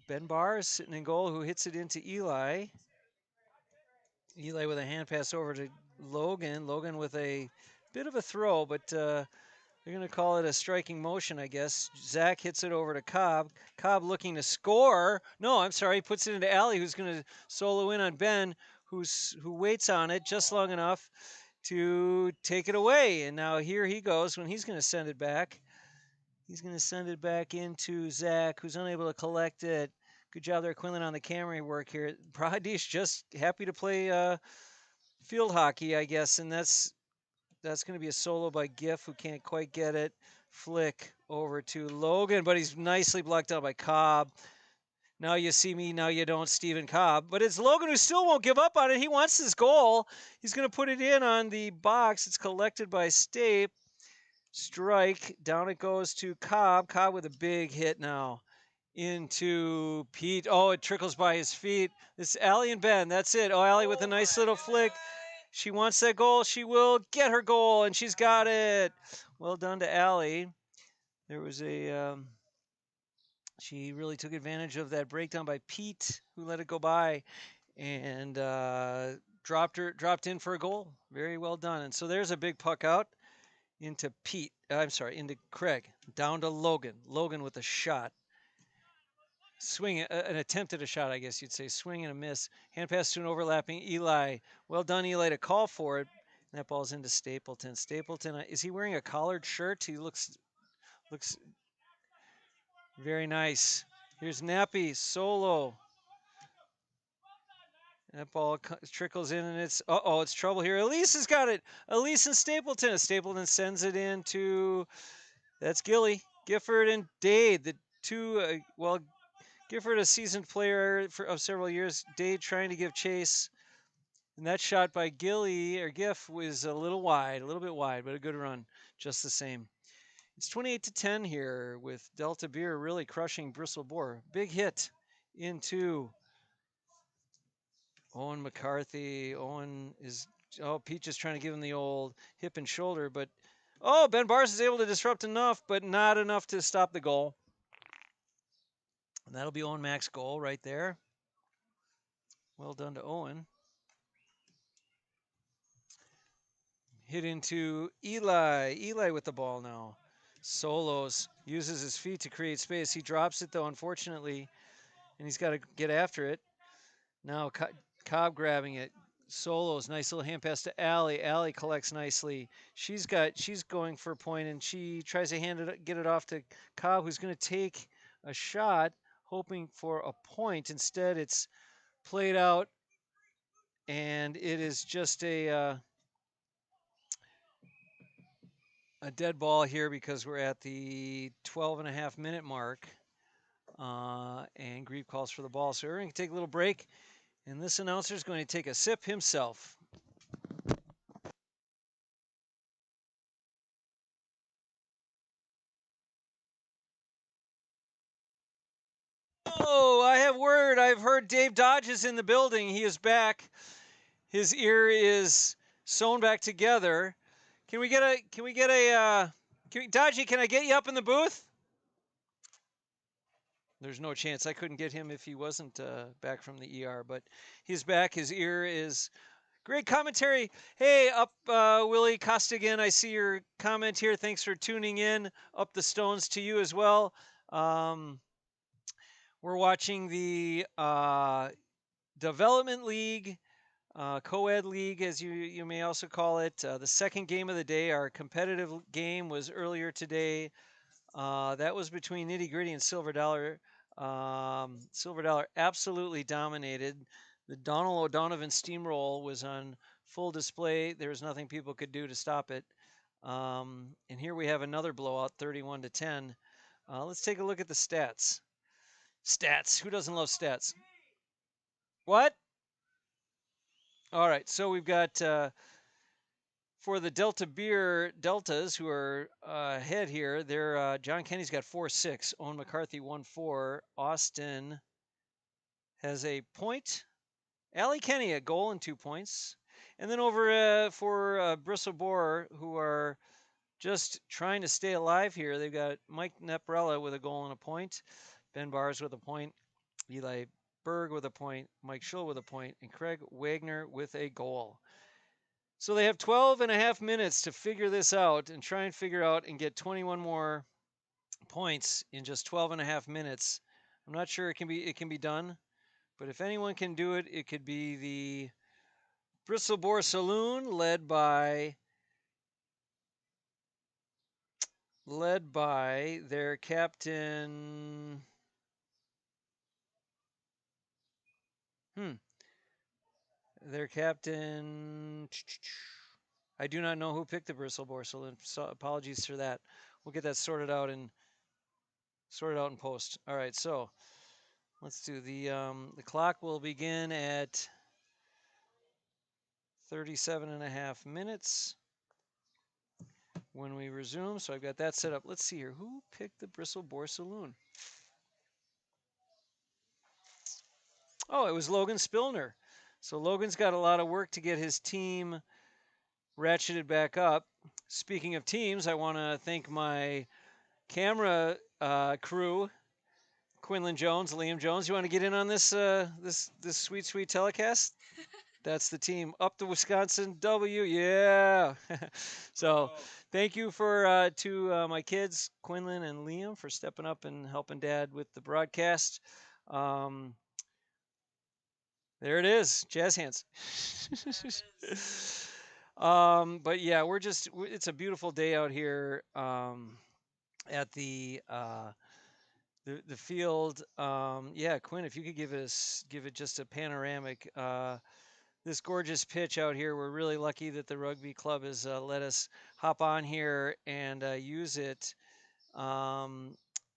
[SPEAKER 1] Ben Barr sitting in goal, who hits it into Eli. Eli with a hand pass over to Logan. Logan with a bit of a throw, but they're going to call it a striking motion, I guess. Zach hits it over to Cobb. Cobb looking to score. No, I'm sorry. He puts it into Allie, who's going to solo in on Ben, who waits on it just long enough to take it away. And now here he goes when he's going to send it back. He's going to send it back into Zach, who's unable to collect it. Good job there, Quinlan, on the camera work here. Pradesh just happy to play field hockey, I guess, and that's going to be a solo by Giff, who can't quite get it. Flick over to Logan, but he's nicely blocked out by Cobb. Now you see me, now you don't, Stephen Cobb. But it's Logan who still won't give up on it. He wants his goal. He's going to put it in on the box. It's collected by Stape. Strike. Down it goes to Cobb. Cobb with a big hit now into Pete. Oh, it trickles by his feet. This Allie and Ben. That's it. Oh, Allie with a nice little flick. She wants that goal. She will get her goal, and she's got it. Well done to Allie. There was she really took advantage of that breakdown by Pete, who let it go by, and dropped in for a goal. Very well done. And so there's a big puck out into Pete. I'm sorry, into Craig. Down to Logan. Logan with a shot. Swing, an attempt at a shot, I guess you'd say. Swing and a miss. Hand pass to an overlapping Eli. Well done, Eli, to call for it. And that ball's into Stapleton. Stapleton, is he wearing a collared shirt? He looks very nice. Here's Nappy, solo. That ball trickles in, and it's trouble here. Elise has got it. Elise and Stapleton. Stapleton sends it in to, that's Gilly, Gifford, and Dade. The two, Gifford, a seasoned player of several years. Dade trying to give chase. And that shot by Gilly, or Giff, was a little bit wide, but a good run just the same. It's 28-10 here with Delta Beer really crushing Bristled Boar. Big hit into Owen McCarthy. Pete is trying to give him the old hip and shoulder, but Ben Bars is able to disrupt enough, but not enough to stop the goal. And that'll be Owen Mack's goal right there. Well done to Owen. Hit into Eli. Eli with the ball now. Solos. Uses his feet to create space. He drops it, though, unfortunately, and he's got to get after it. Now Cobb grabbing it. Solos. Nice little hand pass to Allie. Allie collects nicely. She's going for a point, and she tries to get it off to Cobb, who's going to take a shot, hoping for a point. Instead, it's played out, and it is just a dead ball here because we're at the 12.5-minute mark, and Grieve calls for the ball. So we're going to take a little break, and this announcer is going to take a sip himself. Oh, I have word. I've heard Dave Dodge is in the building. He is back. His ear is sewn back together. Dodgy, can I get you up in the booth? There's no chance. I couldn't get him if he wasn't back from the ER, but he's back. His ear is great commentary. Hey, Willie Costigan, I see your comment here. Thanks for tuning in. Up the stones to you as well. We're watching the Development League, Coed League, as you may also call it. The second game of the day, our competitive game, was earlier today. That was between Nitty Gritty and Silver Dollar. Silver Dollar absolutely dominated. The Donald O'Donovan steamroll was on full display. There was nothing people could do to stop it. And here we have another blowout, 31-10. Let's take a look at the stats. Stats. Who doesn't love stats? What? All right. So we've got for the Delta Beer Deltas who are ahead here. They're John Kenny's got 4-6. Owen McCarthy 1-4. Austin has a point. Allie Kenny a goal and 2 points. And then over for Bristled Boar, who are just trying to stay alive here, they've got Mike Neprella with a goal and a point, Ben Bars with a point, Eli Berg with a point, Mike Schull with a point, and Craig Wagner with a goal. So they have 12 and a half minutes to figure this out and try and figure out and get 21 more points in just 12 and a half minutes. I'm not sure it can be done, but if anyone can do it, it could be the Bristled Boar Saloon led by their captain. Their captain. I do not know who picked the Bristled Boar Saloon. So apologies for that. We'll get that sorted out in post. All right, so let's do the clock will begin at 37 and a half minutes when we resume. So I've got that set up. Let's see here. Who picked the Bristled Boar Saloon? Oh, it was Logan Spillner. So Logan's got a lot of work to get his team ratcheted back up. Speaking of teams, I want to thank my camera crew, Quinlan Jones, Liam Jones. You want to get in on this this sweet telecast? That's the team. Up the Wisconsin W, yeah. So thank you for to my kids, Quinlan and Liam, for stepping up and helping Dad with the broadcast. There it is, jazz hands. But yeah, it's a beautiful day out here at the field. Yeah, Quinn, if you could give it just a panoramic. This gorgeous pitch out here. We're really lucky that the rugby club has let us hop on here and use it.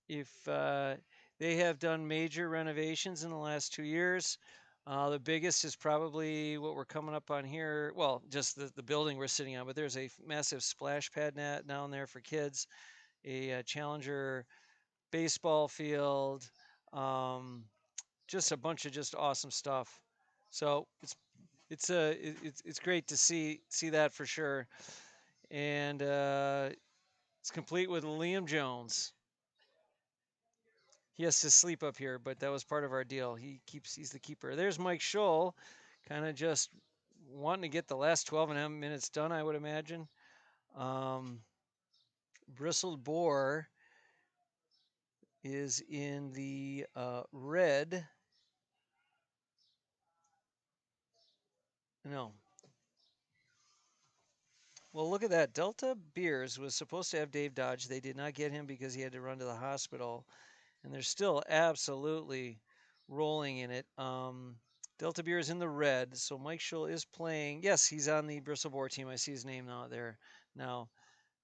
[SPEAKER 1] If they have done major renovations in the last 2 years. The biggest is probably what we're coming up on here. Well, just the building we're sitting on, but there's a massive splash pad net down there for kids, a Challenger baseball field, just a bunch of just awesome stuff. So it's great to see that for sure, and it's complete with Liam Jones. He has to sleep up here, but that was part of our deal. He's the keeper. There's Mike Schull, kind of just wanting to get the last 12 and a half minutes done, I would imagine. Bristled Boar is in the red. No. Well, look at that. Delta Beers was supposed to have Dave Dodge. They did not get him because he had to run to the hospital. And they're still absolutely rolling in it. Delta Beer is in the red, so Mike Schull is playing. Yes, he's on the Bristled Boar team. I see his name out there now.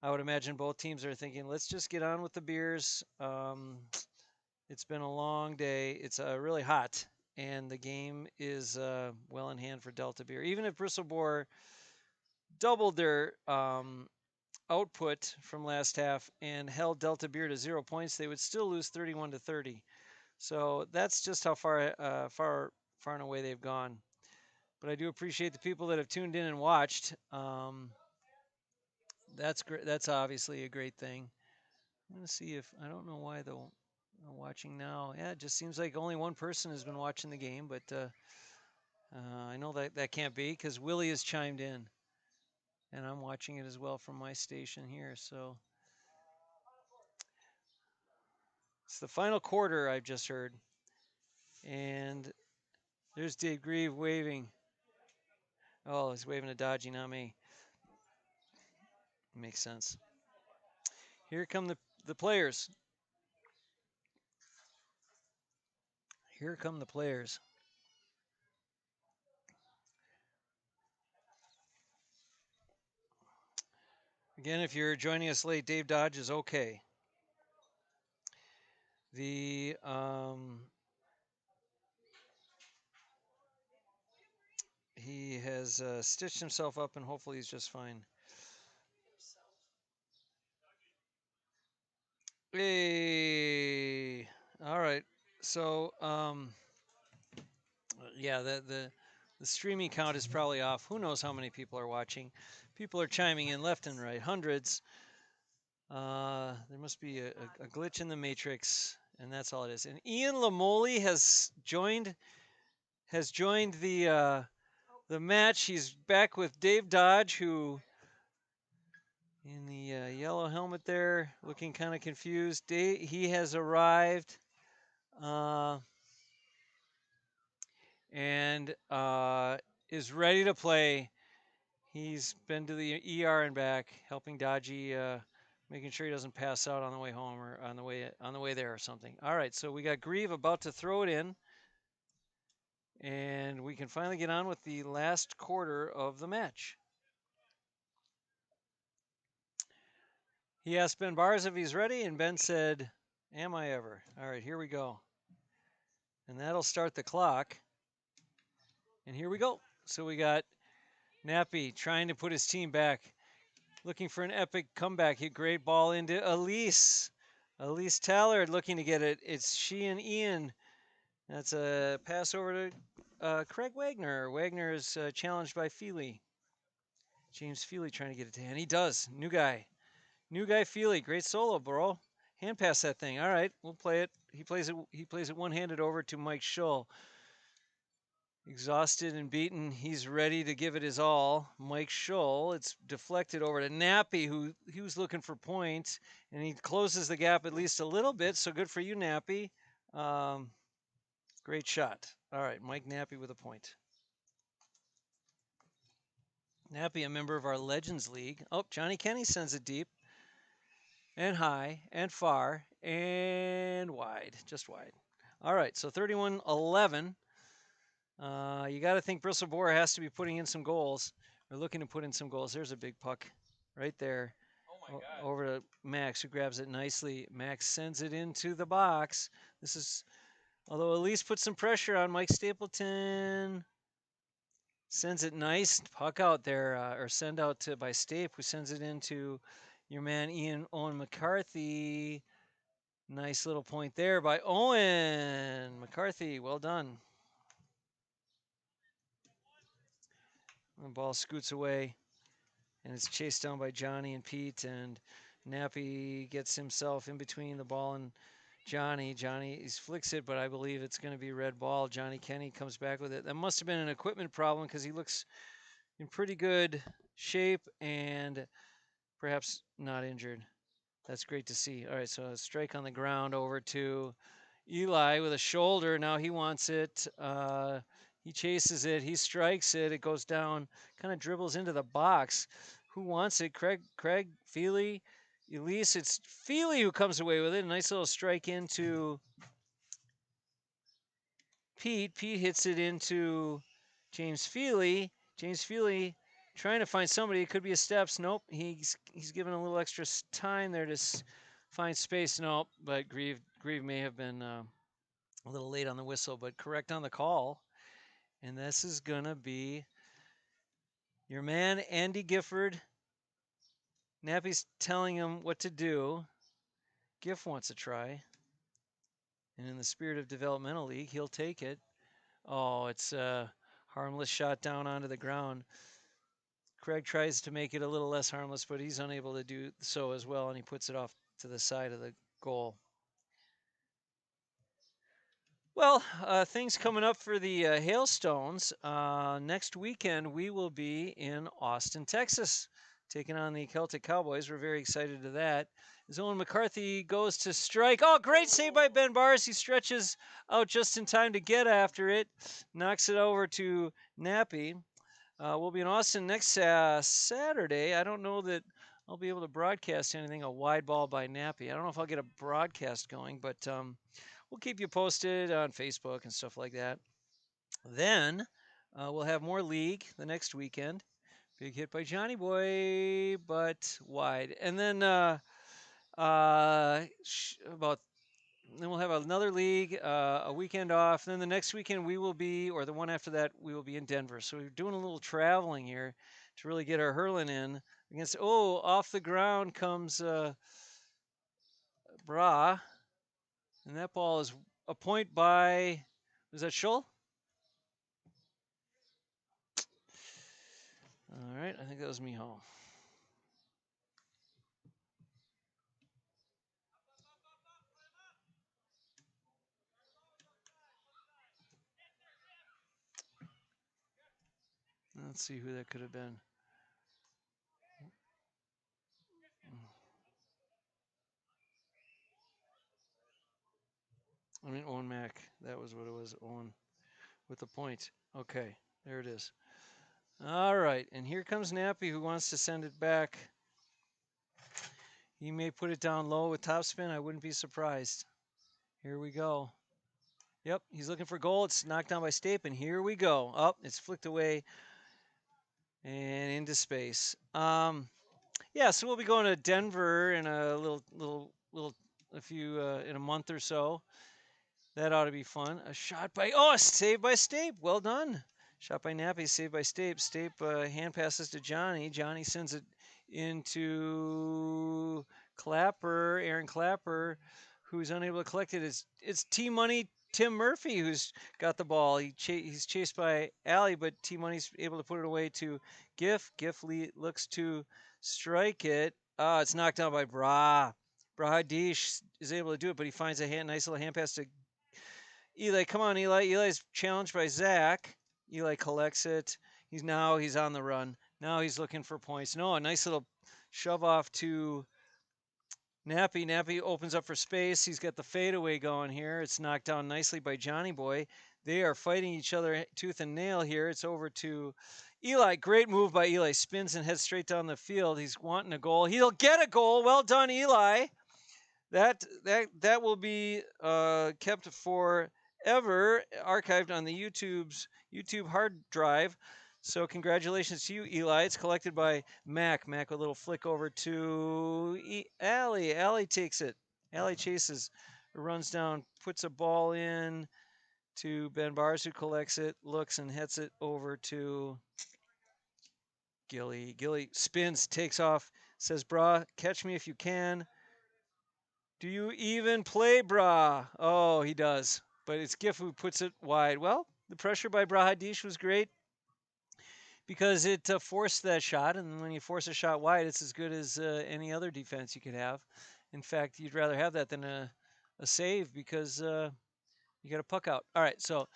[SPEAKER 1] I would imagine both teams are thinking, let's just get on with the beers. It's been a long day. It's really hot, and the game is well in hand for Delta Beer. Even if Bristled Boar doubled their output from last half and held Delta Beer to 0 points, they would still lose 31-30. So that's just how far and away they've gone. But I do appreciate the people that have tuned in and watched. That's great. That's obviously a great thing. I'm gonna see if I don't know why though. Watching now, yeah, it just seems like only one person has been watching the game, but I know that can't be because Willie has chimed in, and I'm watching it as well from my station here. So it's the final quarter I've just heard, and there's Dave Grieve waving. Oh, he's waving a dodgy, not me. Makes sense. Here come the players. Here come the players. Again, if you're joining us late, Dave Dodge is okay. The he has stitched himself up, and hopefully he's just fine.
[SPEAKER 2] Himself.
[SPEAKER 1] Hey, all right. So yeah, the streaming count is probably off. Who knows how many people are watching? People are chiming in left and right, hundreds. There must be a glitch in the matrix, and that's all it is. And Ian Lamoli has joined the match. He's back with Dave Dodge, who in the yellow helmet there, looking kind of confused. He has arrived, and is ready to play. He's been to the ER and back, helping Dodgy, making sure he doesn't pass out on the way home or on the way there or something. All right, so we got Grieve about to throw it in, and we can finally get on with the last quarter of the match. He asked Ben Bars if he's ready, and Ben said, "Am I ever?" All right, here we go, and that'll start the clock. And here we go. So we got Nappy trying to put his team back, looking for an epic comeback. He great ball into Elise. Elise Tallard looking to get it. It's she and Ian. That's a pass over to Craig Wagner. Wagner is challenged by Feely. James Feely trying to get it to him. He does. New guy Feely. Great solo, bro. Hand pass that thing. All right, we'll play it. He plays it one-handed over to Mike Schull. Exhausted and beaten, he's ready to give it his all. Mike Schull, it's deflected over to Nappy, who he was looking for points, and he closes the gap at least a little bit, so good for you, Nappy. Great shot. All right, Mike Nappy with a point. Nappy, a member of our Legends League. Oh, Johnny Kenny sends it deep and high and far and wide, just wide. All right, so 31-11. You got to think Bristled Boar has to be putting in some goals, or looking to put in some goals. There's a big puck right there.
[SPEAKER 3] Oh my God.
[SPEAKER 1] Over to Max, who grabs it nicely. Max sends it into the box. This is, although Elise puts some pressure on Mike Stapleton. Sends it nice puck out there, or send out to by Stape, who sends it into your man Owen McCarthy. Nice little point there by Owen McCarthy. Well done. The ball scoots away, and it's chased down by Johnny and Pete, and Nappy gets himself in between the ball and Johnny. Johnny flicks it, but I believe it's going to be red ball. Johnny Kenny comes back with it. That must have been an equipment problem, because he looks in pretty good shape and perhaps not injured. That's great to see. All right, so a strike on the ground over to Eli with a shoulder. Now he wants it. He chases it. He strikes it. It goes down, kind of dribbles into the box. Who wants it? Craig, Feely, Elise. It's Feely who comes away with it. A nice little strike into Pete. Pete hits it into James Feely. James Feely trying to find somebody. It could be a steps. Nope. He's given a little extra time there to find space. Nope. But Grieve may have been a little late on the whistle, but correct on the call. And this is going to be your man, Andy Gifford. Nappy's telling him what to do. Giff wants a try. And in the spirit of developmental league, he'll take it. Oh, it's a harmless shot down onto the ground. Craig tries to make it a little less harmless, but he's unable to do so as well, and he puts it off to the side of the goal. Well, things coming up for the Hailstones. Next weekend, we will be in Austin, Texas, taking on the Celtic Cowboys. We're very excited to that. As Owen McCarthy goes to strike. Oh, great save by Ben Bars. He stretches out just in time to get after it. Knocks it over to Nappy. We'll be in Austin next Saturday. I don't know that I'll be able to broadcast anything. A wide ball by Nappy. I don't know if I'll get a broadcast going, but we'll keep you posted on Facebook and stuff like that. Then we'll have more league the next weekend. Big hit by Johnny Boy, but wide. And then about then we'll have another league, a weekend off. Then the next weekend we will be, or the one after that, we will be in Denver. So we're doing a little traveling here to really get our hurling in against. Oh, off the ground comes Bra, and that ball is a point by. Was that Schull? All right, I think that was Miho. Let's see who that could have been. I mean, Owen Mack. That was what it was. Owen with the point. Okay, there it is. All right, and here comes Nappy who wants to send it back. He may put it down low with topspin. I wouldn't be surprised. Here we go. Yep, he's looking for goal. It's knocked down by Stape, and here we go. Up, it's flicked away and into space. Yeah, so we'll be going to Denver in a in a month or so. That ought to be fun. A shot by saved by Stape. Well done. Shot by Nappy, saved by Stape. Stape hand passes to Johnny. Johnny sends it into Clapper, Aaron Clapper, who's unable to collect it. It's T Money Tim Murphy who's got the ball. He's chased by Alley, but T Money's able to put it away to Giff. Giff looks to strike it. It's knocked down by Bra. Brahadish is able to do it, but he finds a nice little hand pass to Eli. Come on, Eli. Eli's challenged by Zach. Eli collects it. He's on the run. Now he's looking for points. No, a nice little shove off to Nappy. Nappy opens up for space. He's got the fadeaway going here. It's knocked down nicely by Johnny Boy. They are fighting each other tooth and nail here. It's over to Eli. Great move by Eli. Spins and heads straight down the field. He's wanting a goal. He'll get a goal. Well done, Eli. That will be kept forever, archived on the YouTube hard drive. So congratulations to you, Eli. It's collected by Mac. Mac with a little flick over to Allie. Allie takes it. Allie chases, runs down, puts a ball in to Ben Bars, who collects it, looks and hits it over to Gilly. Gilly spins, takes off, says, "Brah, catch me if you can." Do you even play Bra? Oh, he does. But it's Giff who puts it wide. Well, the pressure by Brahadish was great because it forced that shot. And when you force a shot wide, it's as good as any other defense you could have. In fact, you'd rather have that than a save because you got a puck out. All right, so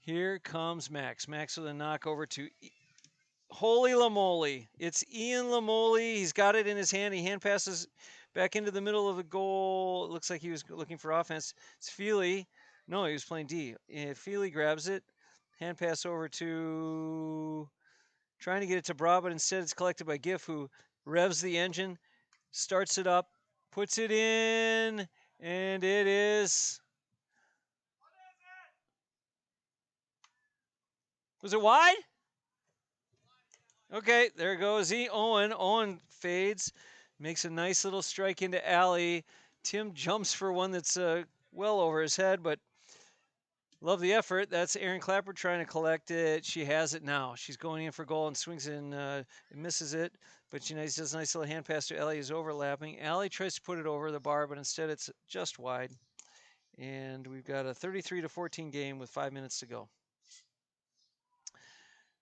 [SPEAKER 1] here comes Max. Max with a knock over to Holy Lamoli. It's Ian Lamoli. He's got it in his hand. He hand passes back into the middle of the goal. It looks like he was looking for offense. It's Feely. No, he was playing D. Feely grabs it. Hand pass over to... Trying to get it to Bra, but instead it's collected by Giff, who revs the engine, starts it up, puts it in, and it is... Was it wide? Okay, there goes Owen. Owen fades, makes a nice little strike into Alley. Tim jumps for one that's well over his head, but love the effort. That's Aaron Clapper trying to collect it. She has it now. She's going in for goal and swings and misses it, but she does a nice little hand pass to Alley, who's overlapping. Alley tries to put it over the bar, but instead it's just wide. And we've got a 33-14 game with 5 minutes to go.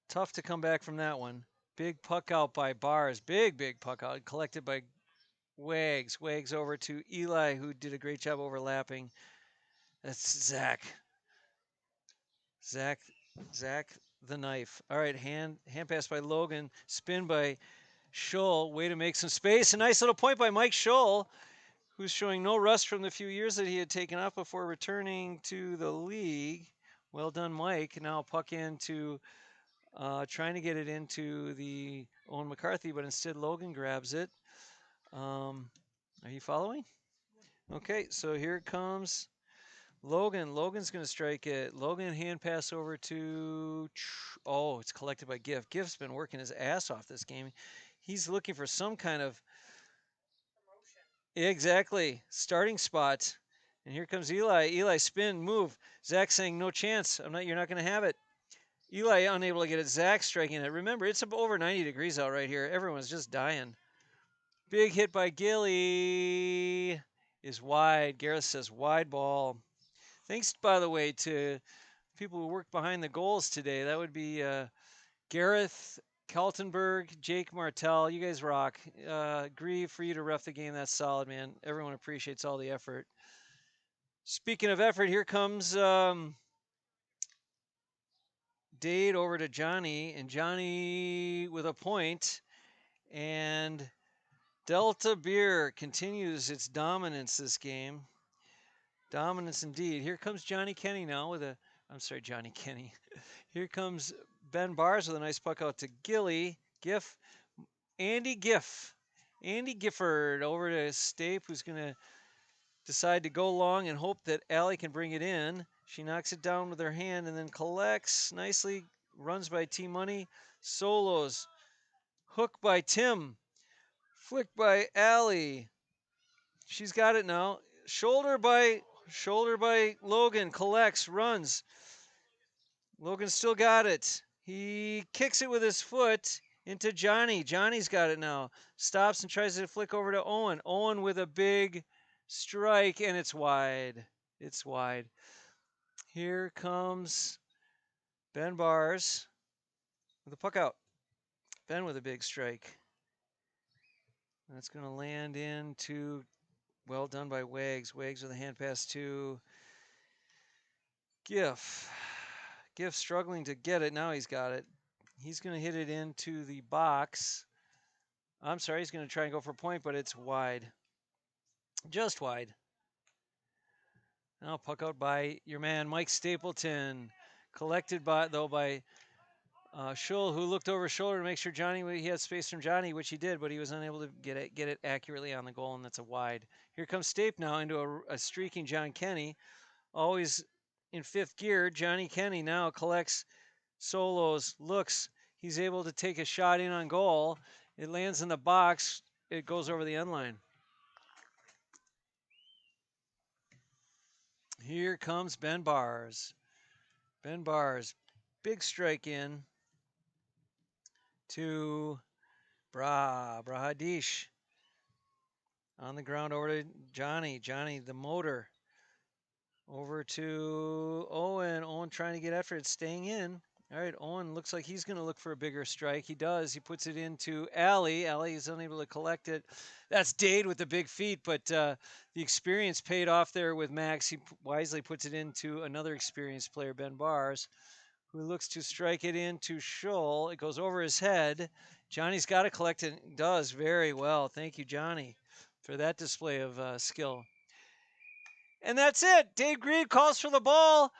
[SPEAKER 1] Tough to come back from that one. Big puck out by Bars. Big puck out. Collected by Wags. Wags over to Eli, who did a great job overlapping. That's Zach. Zach the knife. All right, hand pass by Logan. Spin by Schull. Way to make some space. A nice little point by Mike Schull, who's showing no rust from the few years that he had taken off before returning to the league. Well done, Mike. Now puck into... trying to get it into the Owen McCarthy, but instead Logan grabs it. Are you following? Okay, so here comes Logan's going to strike it. Logan hand pass over to. Oh, it's collected by Giff. Giff's been working his ass off this game. He's looking for some kind of.
[SPEAKER 2] Promotion.
[SPEAKER 1] Exactly. Starting spot. And here comes Eli. Eli spin, move. Zach saying no chance. You're not going to have it. Eli unable to get it. Zach striking it. Remember, it's over 90 degrees out right here. Everyone's just dying. Big hit by Gilly is wide. Gareth says wide ball. Thanks, by the way, to people who worked behind the goals today. That would be Gareth, Kaltenberg, Jake Martell. You guys rock. Grieve for you to ref the game. That's solid, man. Everyone appreciates all the effort. Speaking of effort, here comes Dade over to Johnny, and Johnny with a point, and Delta Beer continues its dominance this game. Dominance indeed. Here comes Johnny Kenny now with a. I'm sorry, Johnny Kenny. Here comes Ben Bars with a nice puck out to Gilly. Giff. Andy Giff. Andy Gifford over to Stape, who's going to decide to go long and hope that Allie can bring it in. She knocks it down with her hand and then collects nicely. Runs by T-Money. Solos. Hook by Tim. Flick by Allie. She's got it now. Shoulder by Logan. Collects. Runs. Logan still got it. He kicks it with his foot into Johnny. Johnny's got it now. Stops and tries to flick over to Owen. Owen with a big strike, and it's wide. It's wide. Here comes Ben Bars with the puck out. Ben with a big strike. That's going to land into, well done by Wags. Wags with a hand pass to Giff. Giff struggling to get it. Now he's got it. He's going to hit it into the box. I'm sorry, he's going to try and go for a point, but it's wide. Just wide. Now puck out by your man, Mike Stapleton. Collected by Schull, who looked over his shoulder to make sure he had space from Johnny, which he did, but he was unable to get it accurately on the goal, and that's a wide. Here comes Stape now into a streaking John Kenny. Always in fifth gear. Johnny Kenny now collects solos, looks. He's able to take a shot in on goal. It lands in the box. It goes over the end line. Here comes Ben Bars. Ben Bars, big strike in to Brahadish. On the ground over to Johnny. Johnny, the motor. Over to Owen. Owen trying to get after it, staying in. All right, Owen looks like he's going to look for a bigger strike. He does. He puts it into Allie. Allie is unable to collect it. That's Dade with the big feet, but the experience paid off there with Max. He wisely puts it into another experienced player, Ben Bars, who looks to strike it into Schull. It goes over his head. Johnny's got to collect it. Does very well. Thank you, Johnny, for that display of skill. And that's it. Dave Grieve calls for the ball.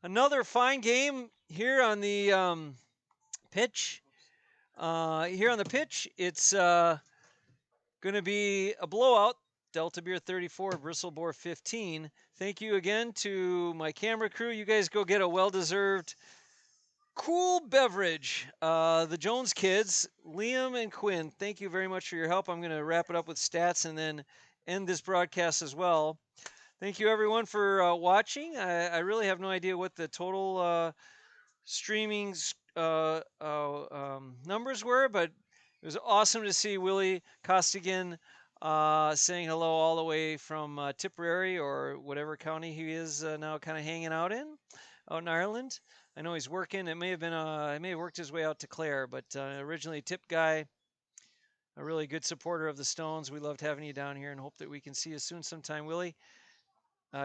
[SPEAKER 1] Another fine game here on the pitch. It's going to be a blowout. Delta Beer 34, Bristled Boar 15. Thank you again to my camera crew. You guys go get a well-deserved cool beverage. The Jones kids, Liam and Quinn, thank you very much for your help. I'm going to wrap it up with stats and then end this broadcast as well. Thank you, everyone, for watching. I really have no idea what the total streaming numbers were, but it was awesome to see Willie Costigan saying hello all the way from Tipperary or whatever county he is now kind of hanging out in Ireland. I know he's working. It may have worked his way out to Clare, but originally a Tip guy, a really good supporter of the Stones. We loved having you down here and hope that we can see you soon sometime, Willie.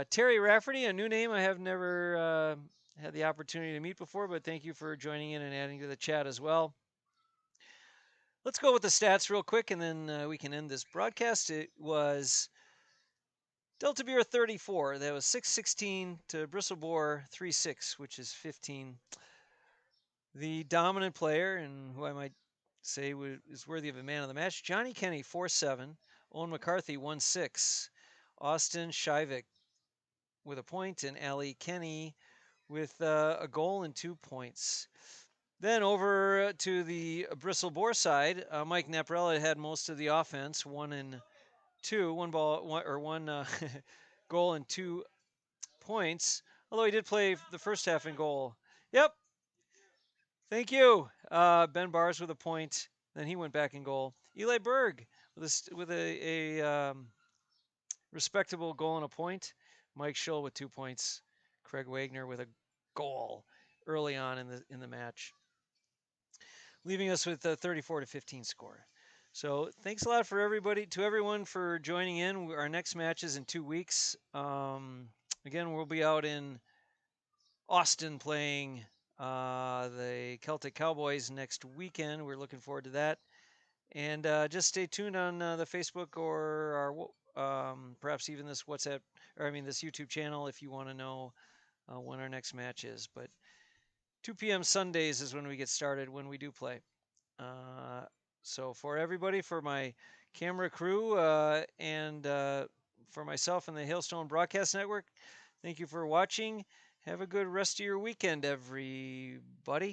[SPEAKER 1] Terry Rafferty, a new name I have never had the opportunity to meet before, but thank you for joining in and adding to the chat as well. Let's go with the stats real quick, and then we can end this broadcast. It was Delta Beer 34. That was 6-16 to Bristled Boar 3-6, which is 15. The dominant player, and who I might say is worthy of a man of the match, Johnny Kenny 4-7, Owen McCarthy 1-6, Austin Shivik with a point, and Allie Kenny with a goal and 2 points. Then over to the Bristled Boar side, Mike Naprella had most of the offense, 1 and 2, one goal and 2 points. Although he did play the first half in goal. Yep. Thank you. Ben Bars with a point. Then he went back in goal. Eli Berg with a respectable goal and a point. Mike Schull with 2 points. Craig Wagner with a goal early on in the match, leaving us with a 34-15 score. So thanks a lot to everyone for joining in. Our next match is in 2 weeks. Again, we'll be out in Austin playing the Celtic Cowboys next weekend. We're looking forward to that. And just stay tuned on the Facebook or our perhaps even this this YouTube channel if you want to know when our next match is. But 2 p.m. Sundays is when we get started when we do play. So for everybody, for my camera crew, and for myself and the Hailstone Broadcast Network, thank you for watching. Have a good rest of your weekend, everybody.